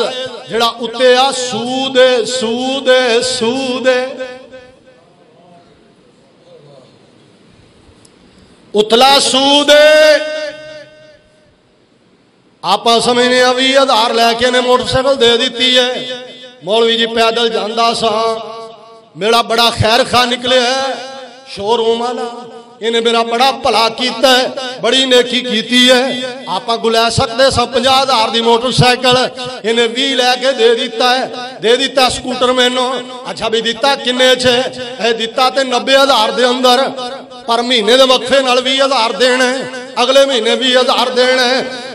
Speaker 3: جڑا اتے آ سود سود سود اتلا سود آپ سمجھنے 20,000 لے کے نے موٹر سائیکل دے دیتی ہے مولوی جی پیدل جاندہ سا میرا بڑا خیر خواہ نکلے ہے شور روم والا انہیں میرا بڑا بھلا کیتا ہے بڑی نیکی کیتی ہے آپا گلے سکتے سا 50,000 دی موٹر سائیکل انہیں 20 لے کے دے دیتا ہے سکوٹر میں نو اچھا بھی دیتا کنے چھے اے دیتا تے 90,000 دے اندر پر مہینے دے وقفے نال 20,000 دینے اگلے مہینے 20,000 دینے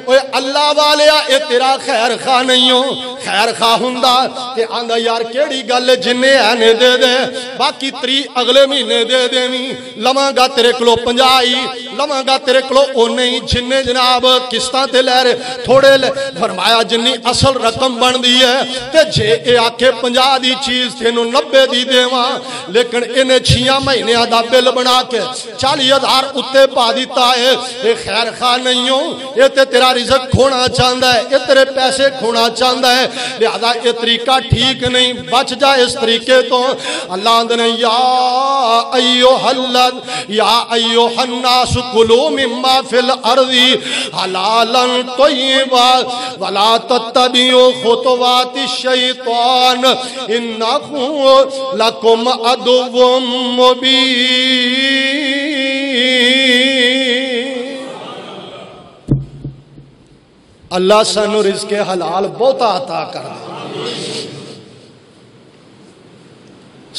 Speaker 3: اوے اللہ والیا اے تیرا خیر خواہ نہیں ہو خیر خواہ ہوندا تے آندا یار کیڑی گل جننے اینے دے دے باقی 30 اگلے مہینے دے دیویں لواں گا تیرے کولو 50 لواں گا تیرے کولو اونے ہی جننے جناب قسطاں تے لے رہے تھوڑے لے فرمایا جنی اصل رقم بن دی ہے تے جے اے آکھے 50 دی چیز تینوں 90 دی دیواں لیکن انہیں 6 مہینے دا بل بنا کے 40,000 اتے پا دیتا ہے یہ خیر خواہ نہیں ہو یہ تے تیرا رزق کھونا چاہتا ہے یہ تیرے پیسے کھونا چاہتا ہے لہذا یہ طریقہ ٹھیک نہیں بچ جائے اس طریقے تو اللہ نے یا ایوہ الناس کلوا مما فی الارض حلالا طیبا ولا تتبعوا خطوات الشیطان انہ لکم عدو مبین اللہ سانو رزق حلال بہتا عطا کر دے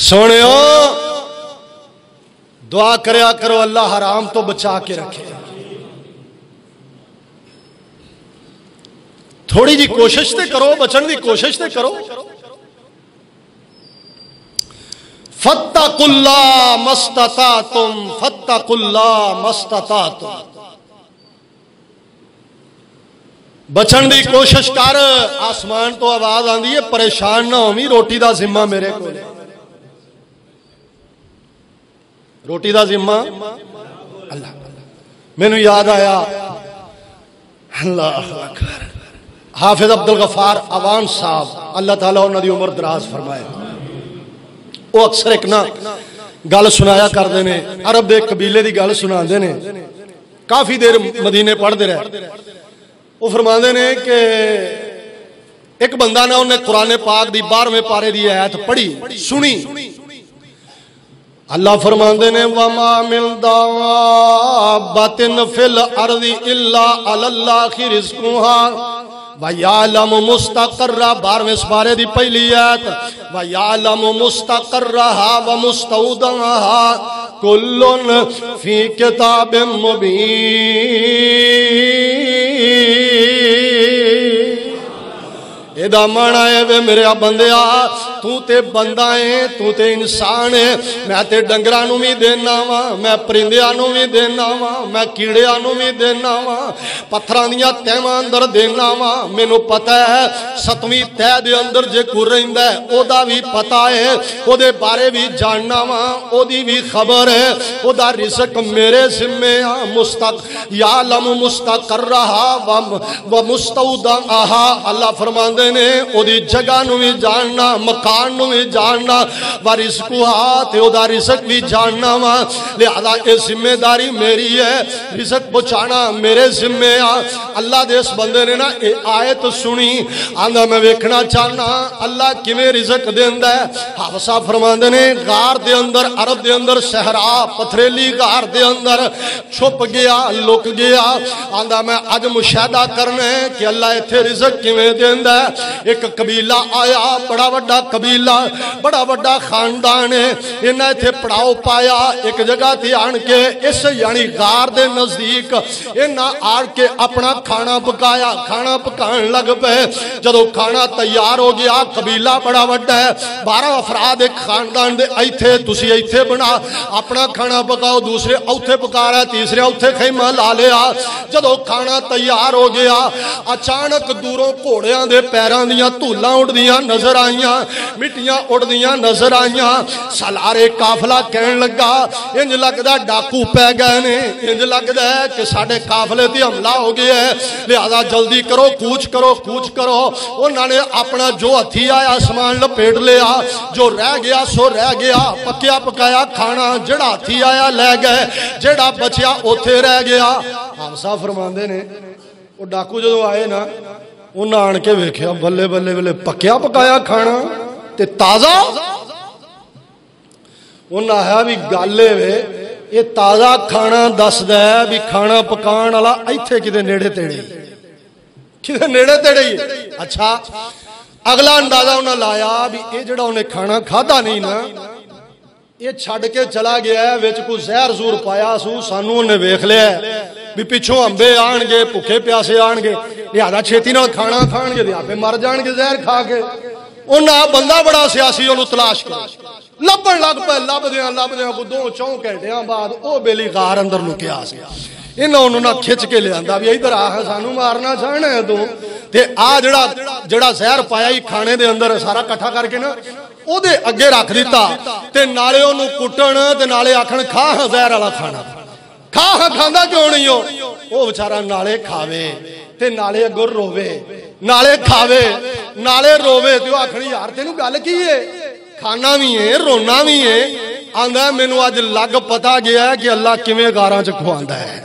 Speaker 3: سونیو دعا کریا کرو اللہ حرام تو بچا کے رکھے تھوڑی جی کوشش تے کرو بچن دی کوشش تے کرو فَاتَّقُوا اللَّهَ مَا اسْتَطَعْتُمْ فَاتَّقُوا اللَّهَ مَا اسْتَطَعْتُمْ بچن دی کوشش کر آسمان تو آواز آندی ہے پریشان نہ ہومی روٹی دا ذمہ میرے کو روٹی دا ذمہ اللہ میں نے یاد آیا اللہ اکبر حافظ عبدالغفار عوان صاحب اللہ تعالیٰ انہوں نے عمر دراز فرمائے وہ اکثر ایک نا گل سنایا کر دینے عرب دے قبیلے دی گل سنا دینے کافی دیر مدینے پڑھ دے رہے وہ فرما دینے کہ ایک بندہ نے انہیں قرآن پاک دی 12ویں پارے دی آیت پڑھی سنی اللہ فرما دینے وَمَا مِن دَابَّةٍ فِي الْأَرْضِ إِلَّا عَلَى اللَّهِ رِزْقُهَا وَيَعْلَمُ مُسْتَقَرَّهَا 12ویں پارے دی پہلی آیت وَيَعْلَمُ مُسْتَقَرَّهَا وَمُسْتَوْدَعَهَا كُلٌّ فِي كِتَابٍ مُبِينٍ ایدہ مانا ہے وے میرے بندیا تو تے بندہ ہے تو تے انسان ہے میں تے ڈنگرانوں بھی دینا وا میں پرندیانوں بھی دینا وا میں کیڑیانوں بھی دینا وا پتھران دیا تیمہ اندر دینا وا میں نو پتہ ہے 7ویں تے دے اندر جے کو رہندہ ہے او دا بھی پتہ ہے او دے بارے بھی جاننا وا او دی بھی خبر ہے او دا رزق میرے ذمہ یعلم مستقرہا و مستودعہا اللہ فرمان دے نے او دی جگہ نو بھی جاننا مکان نو بھی جاننا ورزقہا تے او دا رزق بھی جاننا وا لہذا اے ذمہ داری میری ہے رزق پہنچانا میرے ذمہ اللہ دے اس بندے نے نا اے آیت سنی آندہ میں ویکھنا چاہنا اللہ کیویں رزق دیندا ہے حافظہ فرماندے نے غار دے اندر عرب دے اندر صحرا پتھریلی غار دے اندر چھپ گیا لک گیا آندہ میں اج مشاہدہ کرنا ہے کہ اللہ ایتھے رزق کیویں دیندا ہے ایک قبیلہ آیا بڑا وڈا قبیلہ بڑا وڈا خاندان ہے انہیں تھے پڑاؤ پایا ایک جگہ تھی آن کے اس یعنی غار دے نزدیک انہیں آن کے اپنا کھانا پکایا کھانا پکان لگ پہ جدو کھانا تیار ہو گیا قبیلہ بڑا وڈا ہے 12 افراد ایک خاندان دے ایتھے تسی ایتھے بنا اپنا کھانا پکاؤ دوسرے اوتھے پکا رہا ہے تیسرے اوتھے خیمہ لا لیا جدو کھانا تیار ہو گیا اچانک دوروں گھوڑیاں دے پیران دیاں تولاں اڑ دیاں نظر آئیاں مٹیاں اڑ دیاں نظر آئیاں سالارے قافلہ کہن لگا انج لگدا ڈاکو پہ گئے نے انج لگدا ہے کہ ساڑھے قافلے تے حملہ ہو گیا ہے لہذا جلدی کرو کوچ کرو انہوں نے اپنا جو ہتھی آیا سامان لپیٹ لیا جو رہ گیا سو رہ گیا پکیا پکایا کھانا جڑا ہتھی آیا لے گئے جڑا بچیا اوتھے رہ گیا حافظہ فرماندے نے وہ ڈاکو جو آئے نا انہاں آن کے ویکھیا بلے بلے بلے پکیا پکایا کھانا تے تازہ انہاں ہے بھی گالے وے یہ تازہ کھانا دس دے بھی کھانا پکان والا ایتھے کدے نیڑے تیڑے ہی اچھا اگلا اندازہ انہاں لایا بھی یہ جڑا انہیں کھانا کھادا نہیں نا یہ چھڑ کے چلا گیا ہے وچ کو زہر زور پایا سو سانو انہیں ویکھ لیا بھی پچھوں امبے آن گے بھوکے پیاسے آن گے لہذا چھیتی نال کھانا کھان گے آپ مر جان گے زہر کھا کے انہاں بندہ بڑا سیاسی انہوں تلاش کر لبن لگ پہ لب دیاں کو 2-4 گھنٹیاں بعد او بیلی غار اندر لکیا سی انہوں نے کھچ کے لے آندا بھی ادھر آ سانو مارنا چاہنا ہے تو تے آ جڑا زہر پایا ہی کھانے دے اندر سارا کٹھا کر کے نا او دے اگے رکھ دیتا تے نالے انہوں کٹن تے نالے آکھن کھا ہاں زہر والا کھانا کھا ہاں کھاندا کیوں نہیں ہو او بیچارہ نالے کھاوے تے نالے اگوں رووے نالے کھاوے نالے رووے تے آکھن یار تینوں گل کی ہے کھانا بھی ہے رونا بھی ہے آندا مینوں اج لگ پتا گیا ہے کہ اللہ کیویں غاراں چ کھواندا ہے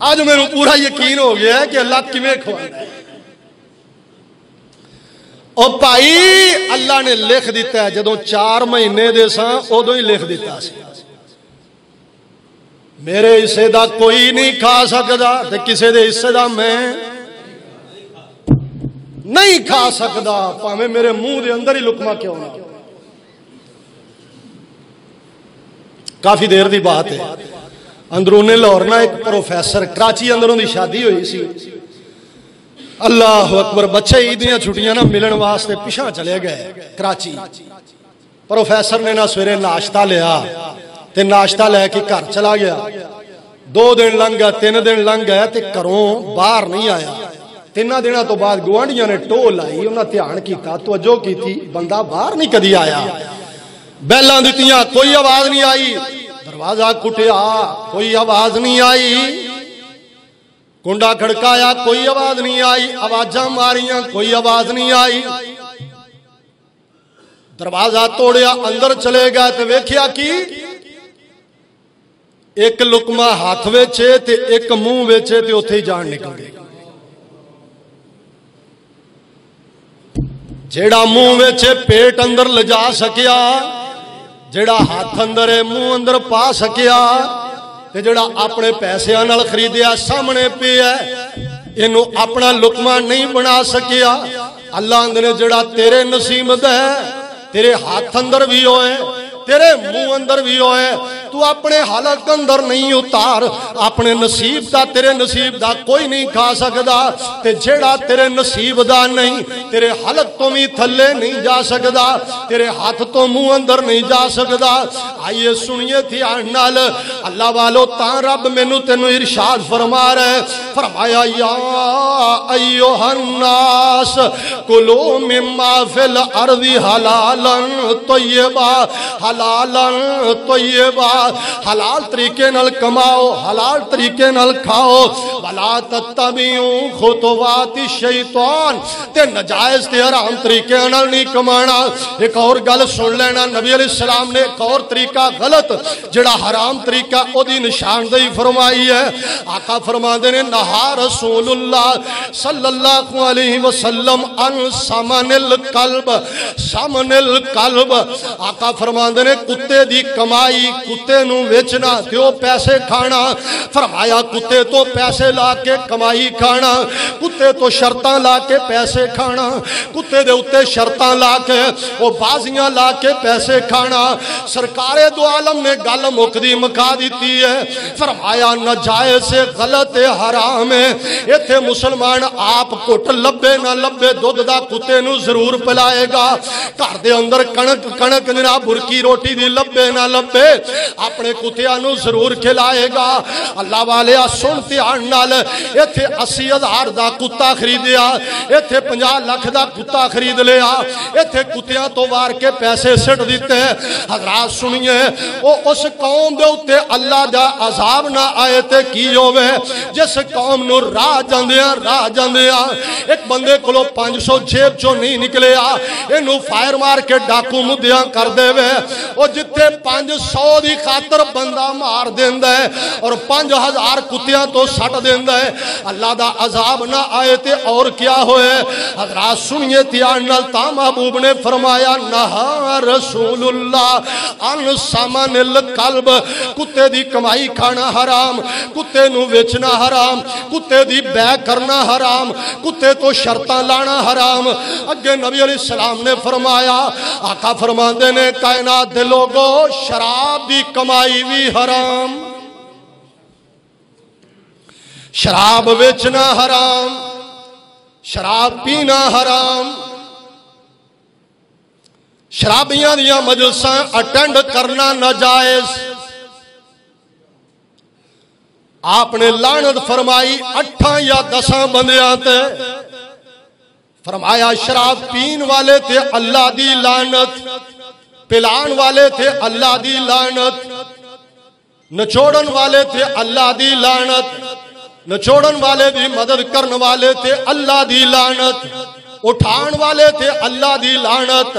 Speaker 3: آج میرے پورا یقین ہو گیا ہے کہ اللہ کیویں کھواندا ہے اور بھائی اللہ نے لکھ دیتا ہے جدوں 4 مہینے دے ساں ادوں ہی لکھ دیتا سی میرے حصے دا کوئی نہیں کھا سکدا تے کسے دے حصے دا میں نہیں کھا سکدا پاویں میرے منہ دے اندر ہی لقمہ کیوں نہ کافی دیر دی بات ہے اندرون لاہور نا ایک پروفیسر کراچی اندروں دی شادی ہوئی سی اللہ اکبر بچے عیدیاں چھٹیاں نہ ملن واسطے پیچھے چلے گئے کراچی پروفیسر نے نہ سویرے ناشتہ لیا تے ناشتہ لے کے گھر چلا گیا 2 دن لنگ گئے 3 دن لنگ گئے تے گھروں باہر نہیں آیا 3 دنوں تو بعد گوانڈیاں نے ٹو لائی انہاں دھیان کیتا توجہ کیتی بندہ باہر نہیں کدی آیا بیلاں دتیاں کوئی آواز نہیں آئی دروازہ کٹیا کوئی آواز نہیں آئی کنڈا کھڑکایا کوئی آواز نہیں آئی آوازاں ماریاں کوئی آواز نہیں آئی دروازہ توڑیا اندر چلے گئے تے ویکھیا کی ایک لقمہ ہاتھ وچے تے ایک منہ وچے تے اوتھے ہی جان نکل گئی جیڑا منہ وچے پیٹ اندر لجا سکیا جیڑا ہاتھ اندر ہے منہ اندر پا سکیا تے جیڑا اپنے پیسے نال خریدیا سامنے پہ ہے اینو اپنا لقمہ نہیں بنا سکیا اللہ اندر جیڑا تیرے نصیب دے تیرے ہاتھ اندر بھی ہوئے تیرے منہ اندر بھی ہوئے تو اپنے حلق اندر نہیں اتار اپنے نصیب دا تیرے نصیب دا کوئی نہیں کھا سکدا تے جیڑا تیرے نصیب دا نہیں تیرے حلق تو بھی تھلے نہیں جا سکدا تیرے ہاتھ تو منہ اندر نہیں جا سکدا آئیے سنیے تھی آنال اللہ والو تاں رب مینوں تینوں ارشاد فرما رہے فرمایا یا ایوہ الناس کلوا مما فی الارض حلالا طیبا حلالا طیبا حلال طریقے نال کماؤ حلال طریقے نال کھاؤ ولا تتبعوا خطوات الشیطان تے ناجائز تے حرام طریقے نال نہیں کمانا ایک اور گل سن لینا نبی علیہ السلام نے ایک اور طریقہ غلط جڑا حرام طریقہ او دی نشاندہی فرمائی ہے آقا فرماندے نے نہا رسول اللہ صلی اللہ علیہ وسلم ان سمن القلب سمن القلب آقا فرماندے نے کتے دی کمائی کتے نو ویچنا تیو پیسے کھانا فرمایا کتے تو پیسے لا کے کمائی کھانا کتے تو شرطاں لا کے پیسے کھانا کتے دے اتے شرطاں لا کے وہ بازیاں لا کے پیسے کھانا سرکار دو عالم نے گل مقدی مکا دیتی ہے فرمایا ناجائز سے غلط حرام ہے ایتھے مسلمان آپ کٹ لبے نہ لبے دودھ دا کتے نو ضرور پلائے گا گھر دے اندر کنک کنک جناب برکی روٹی دی لبے نہ لبے اپنے کتیاں نو ضرور کھلائے گا اللہ والے سن دھیان نال ایتھے 80,000 دا کتا خریدیا ایتھے 50 لاکھ دا کتا خرید لیا ایتھے کتیاں تو وار کے پیسے سٹ دیتے حضرات سنیے او اس قوم دے اوتے اللہ دا عذاب نہ آئے تے کی ہوے جس قوم نو راہ جاندیاں ایک بندے کولو 500 جیب چوں نہیں نکلیا اینو فائر مار کے ڈاکو مدیاں کر دے وے او جتھے 500 دی خاطر بندہ مار دیندا ہے اور 5000 کتیاں تو سٹ دیندا ہے اللہ دا عذاب نہ آئے تے اور کیا ہوئے حضرات سنیے دھیان نال تا محبوب نے فرمایا نہا رسول اللہ ان سمن القلب کتے دی کمائی کھانا حرام کتے نو ویچنا حرام کتے دی بے کرنا حرام کتے تو شرطاں لانا حرام اگے نبی علیہ السلام نے فرمایا آقا فرماندے نے کائنات دے لوگو شراب دی کمائی بھی حرام شراب بیچنا حرام، شراب پینا حرام، شرابیاں دیاں مجلساں اٹینڈ کرنا ناجائز۔ آپ نے لعنت فرمائی 8 یا 10 بندیاں تے، فرمایا شراب پین والے تھے اللہ دی لعنت، پلان والے تھے اللہ دی لعنت، نچوڑن والے تھے اللہ دی لعنت، نچوڑن والے دی مدد کرن والے تھے اللہ دی لعنت، اٹھان والے تھے اللہ دی لعنت،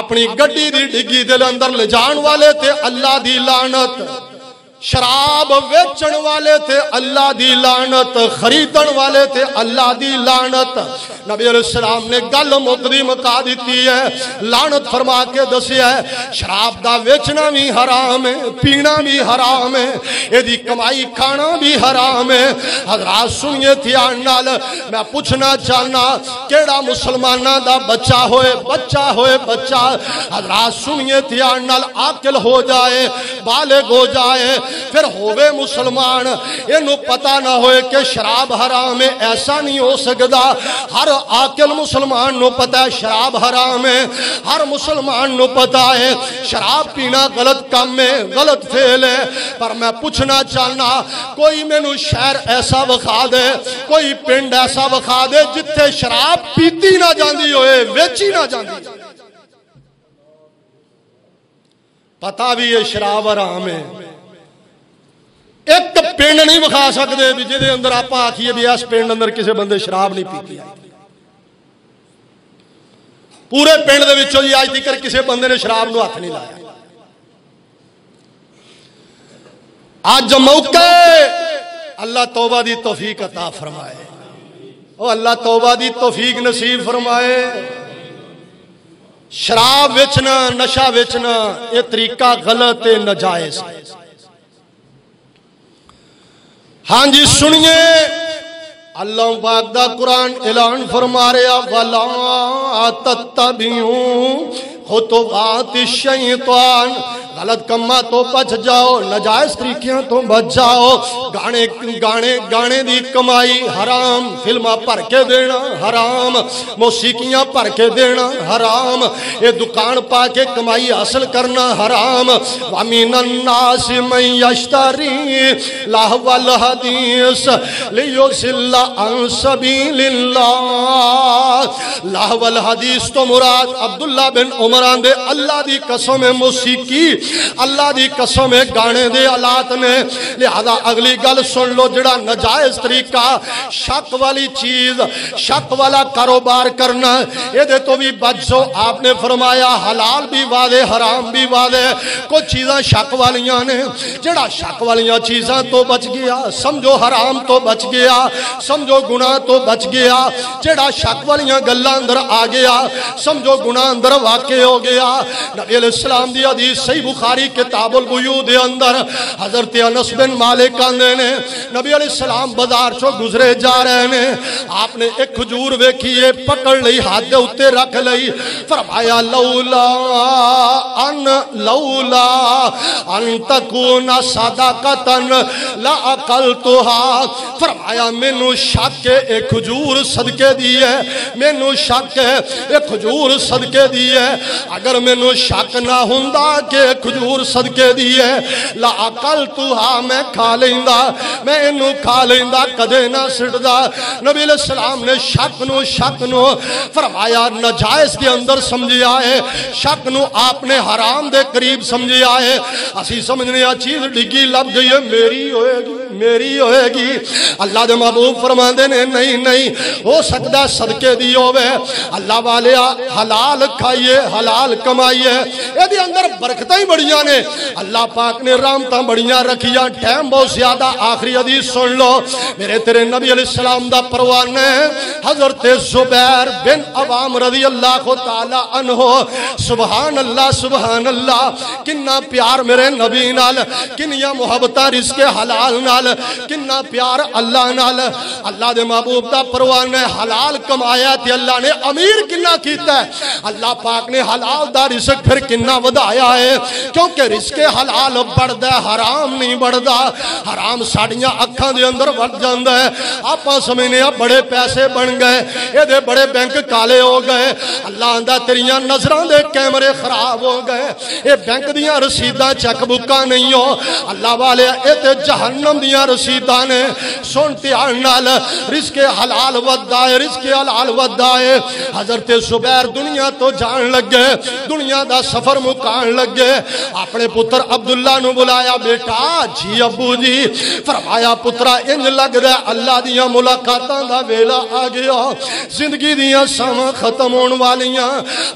Speaker 3: اپنی گڈی دی ڈگی دل اندر لے جان والے تھے اللہ دی لعنت، شراب ویچن والے تھے اللہ دی لعنت، خریدن والے تھے اللہ دی لعنت۔ نبی علیہ السلام نے گل مقدی مکا دیتی ہے، لعنت فرما کے دسیا ہے شراب دا ویچنا بھی حرام ہے، پینا بھی حرام ہے، یہ دی کمائی کھانا بھی حرام ہے۔ حضرات سنیے دھیان نال، میں پوچھنا چاہنا کیڑا مسلمانہ دا بچہ ہوئے بچہ حضرات سنیے دھیان نال عاقل ہو جائے، بالغ ہو جائے، پھر ہوئے مسلمان، انہوں پتہ نہ ہوئے کہ شراب حرام ہے، ایسا نہیں ہو سکتا۔ ہر عاقل مسلمان نو پتہ ہے شراب حرام ہے، ہر مسلمان نو پتہ ہے شراب پینا غلط کام ہے، غلط فعل ہے۔ پر میں پوچھنا چاہنا کوئی میں نو شہر ایسا بخا دے، کوئی پنڈ ایسا بخا دے جتھے شراب پیتی نہ جاندی ہوئے، ویچی نہ جاندی، پتہ بھی یہ شراب حرام ہے۔ ایک پنڈ نہیں بخا سکتے بھی جہدے اندر آپ آکھیے بھی اس پنڈ اندر کسی بندے شراب نہیں پیتی ہے، پورے پنڈ دے وچوں جی آج تک کسی بندے نے شراب نو ہاتھ نہیں لایا۔ آج جو موقع ہے اللہ توبہ دی توفیق عطا فرمائے، او اللہ توبہ دی توفیق نصیب فرمائے۔ شراب ویچنا، نشہ ویچنا یہ طریقہ غلط ہے، ناجائز ہے۔ ہاں جی سنیے اللہ پاک دا قرآن اعلان فرما رہا وَلَا تَتَّبِعُوا خُطُوَاتِ الشَّیطان، غلط کمہ تو بچ جاؤ، ناجائز طریقیاں تو بچ جاؤ، گانے دی کمائی حرام، فلمہ پڑھ کے دینا حرام، موسیقیاں پڑھ کے دینا حرام، یہ دکان پا کے کمائی حاصل کرنا حرام۔ وَمِنَ النَّاسِ مَن يَشْتَرِي لَهْوَ الْحَدِيثِ لِيُضِلَّ عَن سَبِيلِ اللَّهِ۔ لَهْوَ الْحَدِيث تو مراد عبداللہ بن عمران دے اللہ دی قسم موسیقی، اللہ دی قسم گانے دے آلات نے۔ لہذا اگلی گل سن لو، جڑا ناجائز طریقہ شک والی چیز، شک والا کاروبار کرنا، یہ دے تو بھی بچ جاؤ۔ آپ نے فرمایا حلال بھی واضح، حرام بھی واضح، کچھ چیزاں شک والیاں نے، جڑا شک والیاں چیزاں تو بچ گیا، سمجھو حرام تو بچ گیا، سمجھو گناہ تو بچ گیا۔ جڑا شک والیاں گلاں اندر آ گیا، سمجھو گناہ اندر واقع ہو گیا۔ نبی علیہ السلام دی حدیث صحیح بخاری کتاب البیوع دے اندر حضرت انس بن مالک آندے نے نبی علیہ السلام بازار چوں گزرے جا رہے ہیں، آپ نے ایک کھجور ویکھیے، پکڑ لئی، ہاتھ دے اوتے رکھ لئی، فرمایا لولا ان تکون صدقۃ لاکلتھا، فرمایا مینوں شک ہے اے کھجور صدقے دی ہے، مینوں شک ہے اے کھجور صدقے دی ہے، اگر مینوں شک نہ ہوندا کہ کھجور صدقے دی ہے لاکلتھا، میں کھا لیندا، میں اینوں کھا لیندا، کدے نہ سٹدا۔ نبی علیہ السلام نے شک نو فرمایا ناجائز کے اندر سمجھیا ہے، شک نو آپ نے حرام دے قریب سمجھیا ہے۔ اسی سمجھنے آ چیز ڈگی لب گئی ہے، میری ہوئے گی، میری ہوئے گی۔ اللہ دے محبوب فرماندے نے نہیں ہو سکتا صدقے دی ہوئے۔ اللہ والے حلال کھائیے، حلال کمائیے، یہ دی اندر برکتیں بڑیاں نے، اللہ پاک نے رحمتاں بڑیاں رکھیاں۔ ٹائم بہت زیادہ، آخری حدیث سن لو، میرے تیرے نبی علیہ السلام دا پروانہ ہے حضرت زبیر بن عوام رضی اللہ تعالی عنہ۔ سبحان اللہ، کننا پیار میرے نبی نال، کنیا محبتہ رزق حلال نال، نال کنا پیار اللہ نال اللہ دے محبوب دا پروان نے حلال کمایا تے اللہ نے امیر کنا کیتا ہے اللہ پاک نے حلال دا رزق پھر کنا ودایا ہے کیونکہ رزق حلال بڑھدا ہے حرام نہیں بڑھدا حرام ساڈیاں اکھاں دے اندر وڑ جاندا ہے آپاں سمجھنے بڑے پیسے بن گئے اے دے بڑے بینک کالے ہو گئے اللہ آندا تیریاں نظراں دے کیمرے خراب ہو گئے اے بینک دیاں رسیداں چیک بکاں نہیں ہو اللہ والے اے تے جہنم دیاں رسیداں نے سن دھیان نال رزق حلال ودا ہے رزق حلال ودا ہے حضرت زبیر دنیا تو جان لگے دنیا دا سفر مکان لگے اپنے پتر عبداللہ نو بلایا بیٹا جی ابو جی فرمایا پترا انج لگ رہا اللہ دیاں ملاقاتاں دا ویلا آ گیا زندگی دیاں ساواں ختم ہون والیاں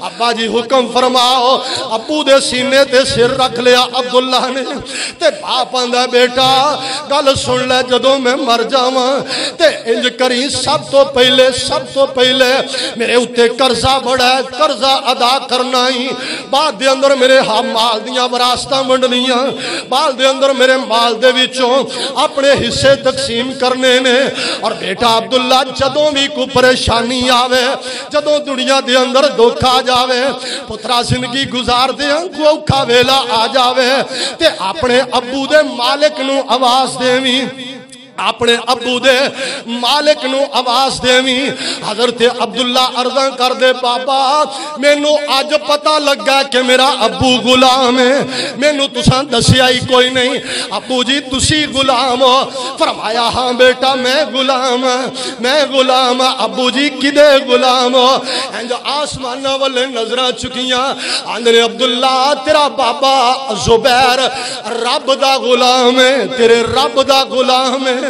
Speaker 3: ابا جی حکم فرماؤ ابو دے سینے تے سر رکھ لیا عبداللہ نے تے باپ آندا بیٹا گل سن لے جدوں میں مر جاواں تے انج کری سب تو پہلے میرے اتے قرضہ بڑا ہے قرضہ ادا کرنا ہی بعد دے اندر میرے مال دیاں وراثتاں ونڈنیاں بعد دے اندر میرے مال دے وچوں اپنے حصے تقسیم کرنے نے اور بیٹا عبداللہ جدوں بھی کوئی پریشانی آوے جدوں دنیا دے اندر دکھ آ جاوے پترا زندگی گزار دیاں کوئی اوکھا ویلا آ جاوے تے اپنے ابو دے مالک نو آواز دیویں اپنے ابو دے مالک نو آواز دیویں حضرت عبداللہ عرضاں کر دے بابا میں نو آج پتہ لگا کہ میرا ابو غلام ہے میں نو تساں دسیا ہی کوئی نہیں ابو جی تسی غلام ہو فرمایا ہاں بیٹا میں غلام ابو جی کدے غلام ہو انج آسمان والے نظرہ چکیاں آندھنے عبداللہ تیرا بابا زبیر رب دا غلام ہے تیرے رب دا غلام ہے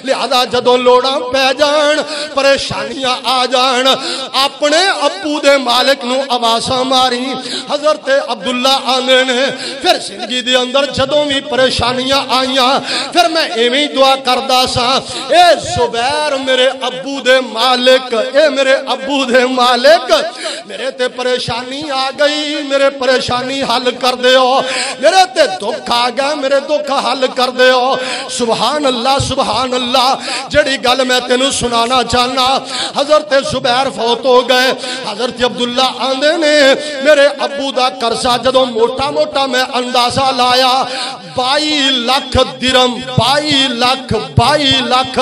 Speaker 3: لہذا جدوں لوڑاں پہ جان پریشانیاں آ جان اپنے ابو دے مالک نو آوازاں ماری حضرت عبداللہ آندے نے پھر زندگی دے اندر جدوں بھی پریشانیاں آئیاں پھر میں ایویں دعا کردا سا اے زبیر میرے ابو دے مالک اے میرے ابو دے مالک میرے تے پریشانی آ گئی میرے پریشانی حل کر دیو میرے تے دکھ آ گیا میرے دکھ حل کر دیو سبحان اللہ جڑی گل میں تینوں سنانا چاہنا حضرت زبیر فوت ہو گئے حضرت عبداللہ آندے نے میرے ابو دا قرضہ جدوں موٹا موٹا میں اندازہ لایا 22 لاکھ درم 22 لاکھ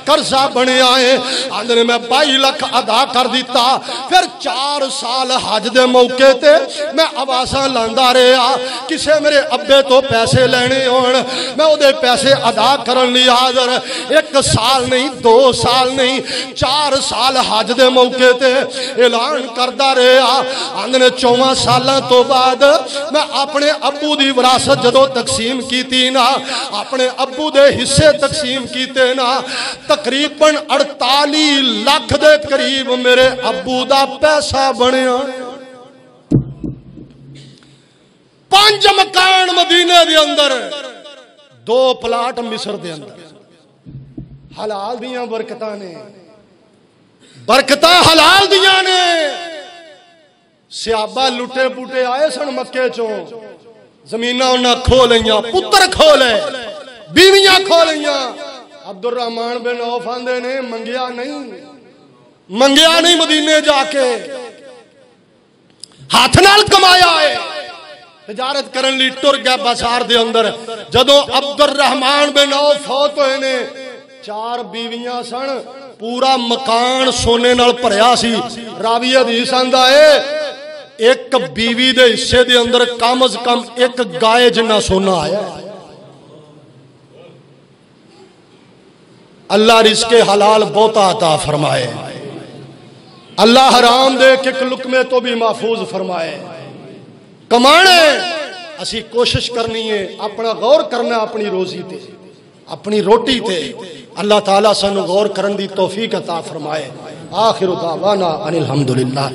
Speaker 3: قرضہ بنے آئے آندے نے میں 22 لاکھ ادا کر دیتا پھر 4 سال حج دے موقع تے میں آوازاں لاندا رہا کسے میرے ابے تو پیسے لینے ہون میں او دے پیسے ادا کرن لئی حاضر 1 سال نہیں 2 سال نہیں 4 سال حج دے موقع تے اعلان کردا رہا آندے 14 سالاں تو بعد میں اپنے ابو دی وراثت جدوں تقسیم کیتی نا اپنے ابو دے حصے تقسیم کیتے نا تقریباً 48 لاکھ دے قریب میرے ابو دا پیسہ بنیا 5 مکان مدینے دے اندر 2 پلاٹ مصر دے اندر حلال دیاں برکتاں نے برکتاں حلال دیاں نے صحابہ لٹے پوٹے آئے سن مکے چوں زمیناں انہاں کھو لئیاں پتر کھو لے بیویاں کھو لئیاں عبد الرحمن بن عوف آندے نے منگیا نہیں مدینے جا کے ہاتھ نال کمایا ہے تجارت کرن لی ٹر گیا بازار دے اندر جدوں عبد الرحمن بن عوف فوت ہوئے نے 4 بیویاں سن پورا مکان سونے نال بھریا سی راوی حدیث آندا ہے ایک بیوی دے حصے دے اندر کم از کم 1 گائے جنہ سونا آیا اللہ رزق حلال بہتا عطا فرمائے اللہ حرام دے کہ لقمے تو بھی محفوظ فرمائے کمانے اسی کوشش کرنی ہے اپنا غور کرنا اپنی روزی تے اپنی روٹی تے اللہ تعالیٰ سانو غور کرن دی توفیق عطا فرمائے آخر دعوانا ان الحمدللہ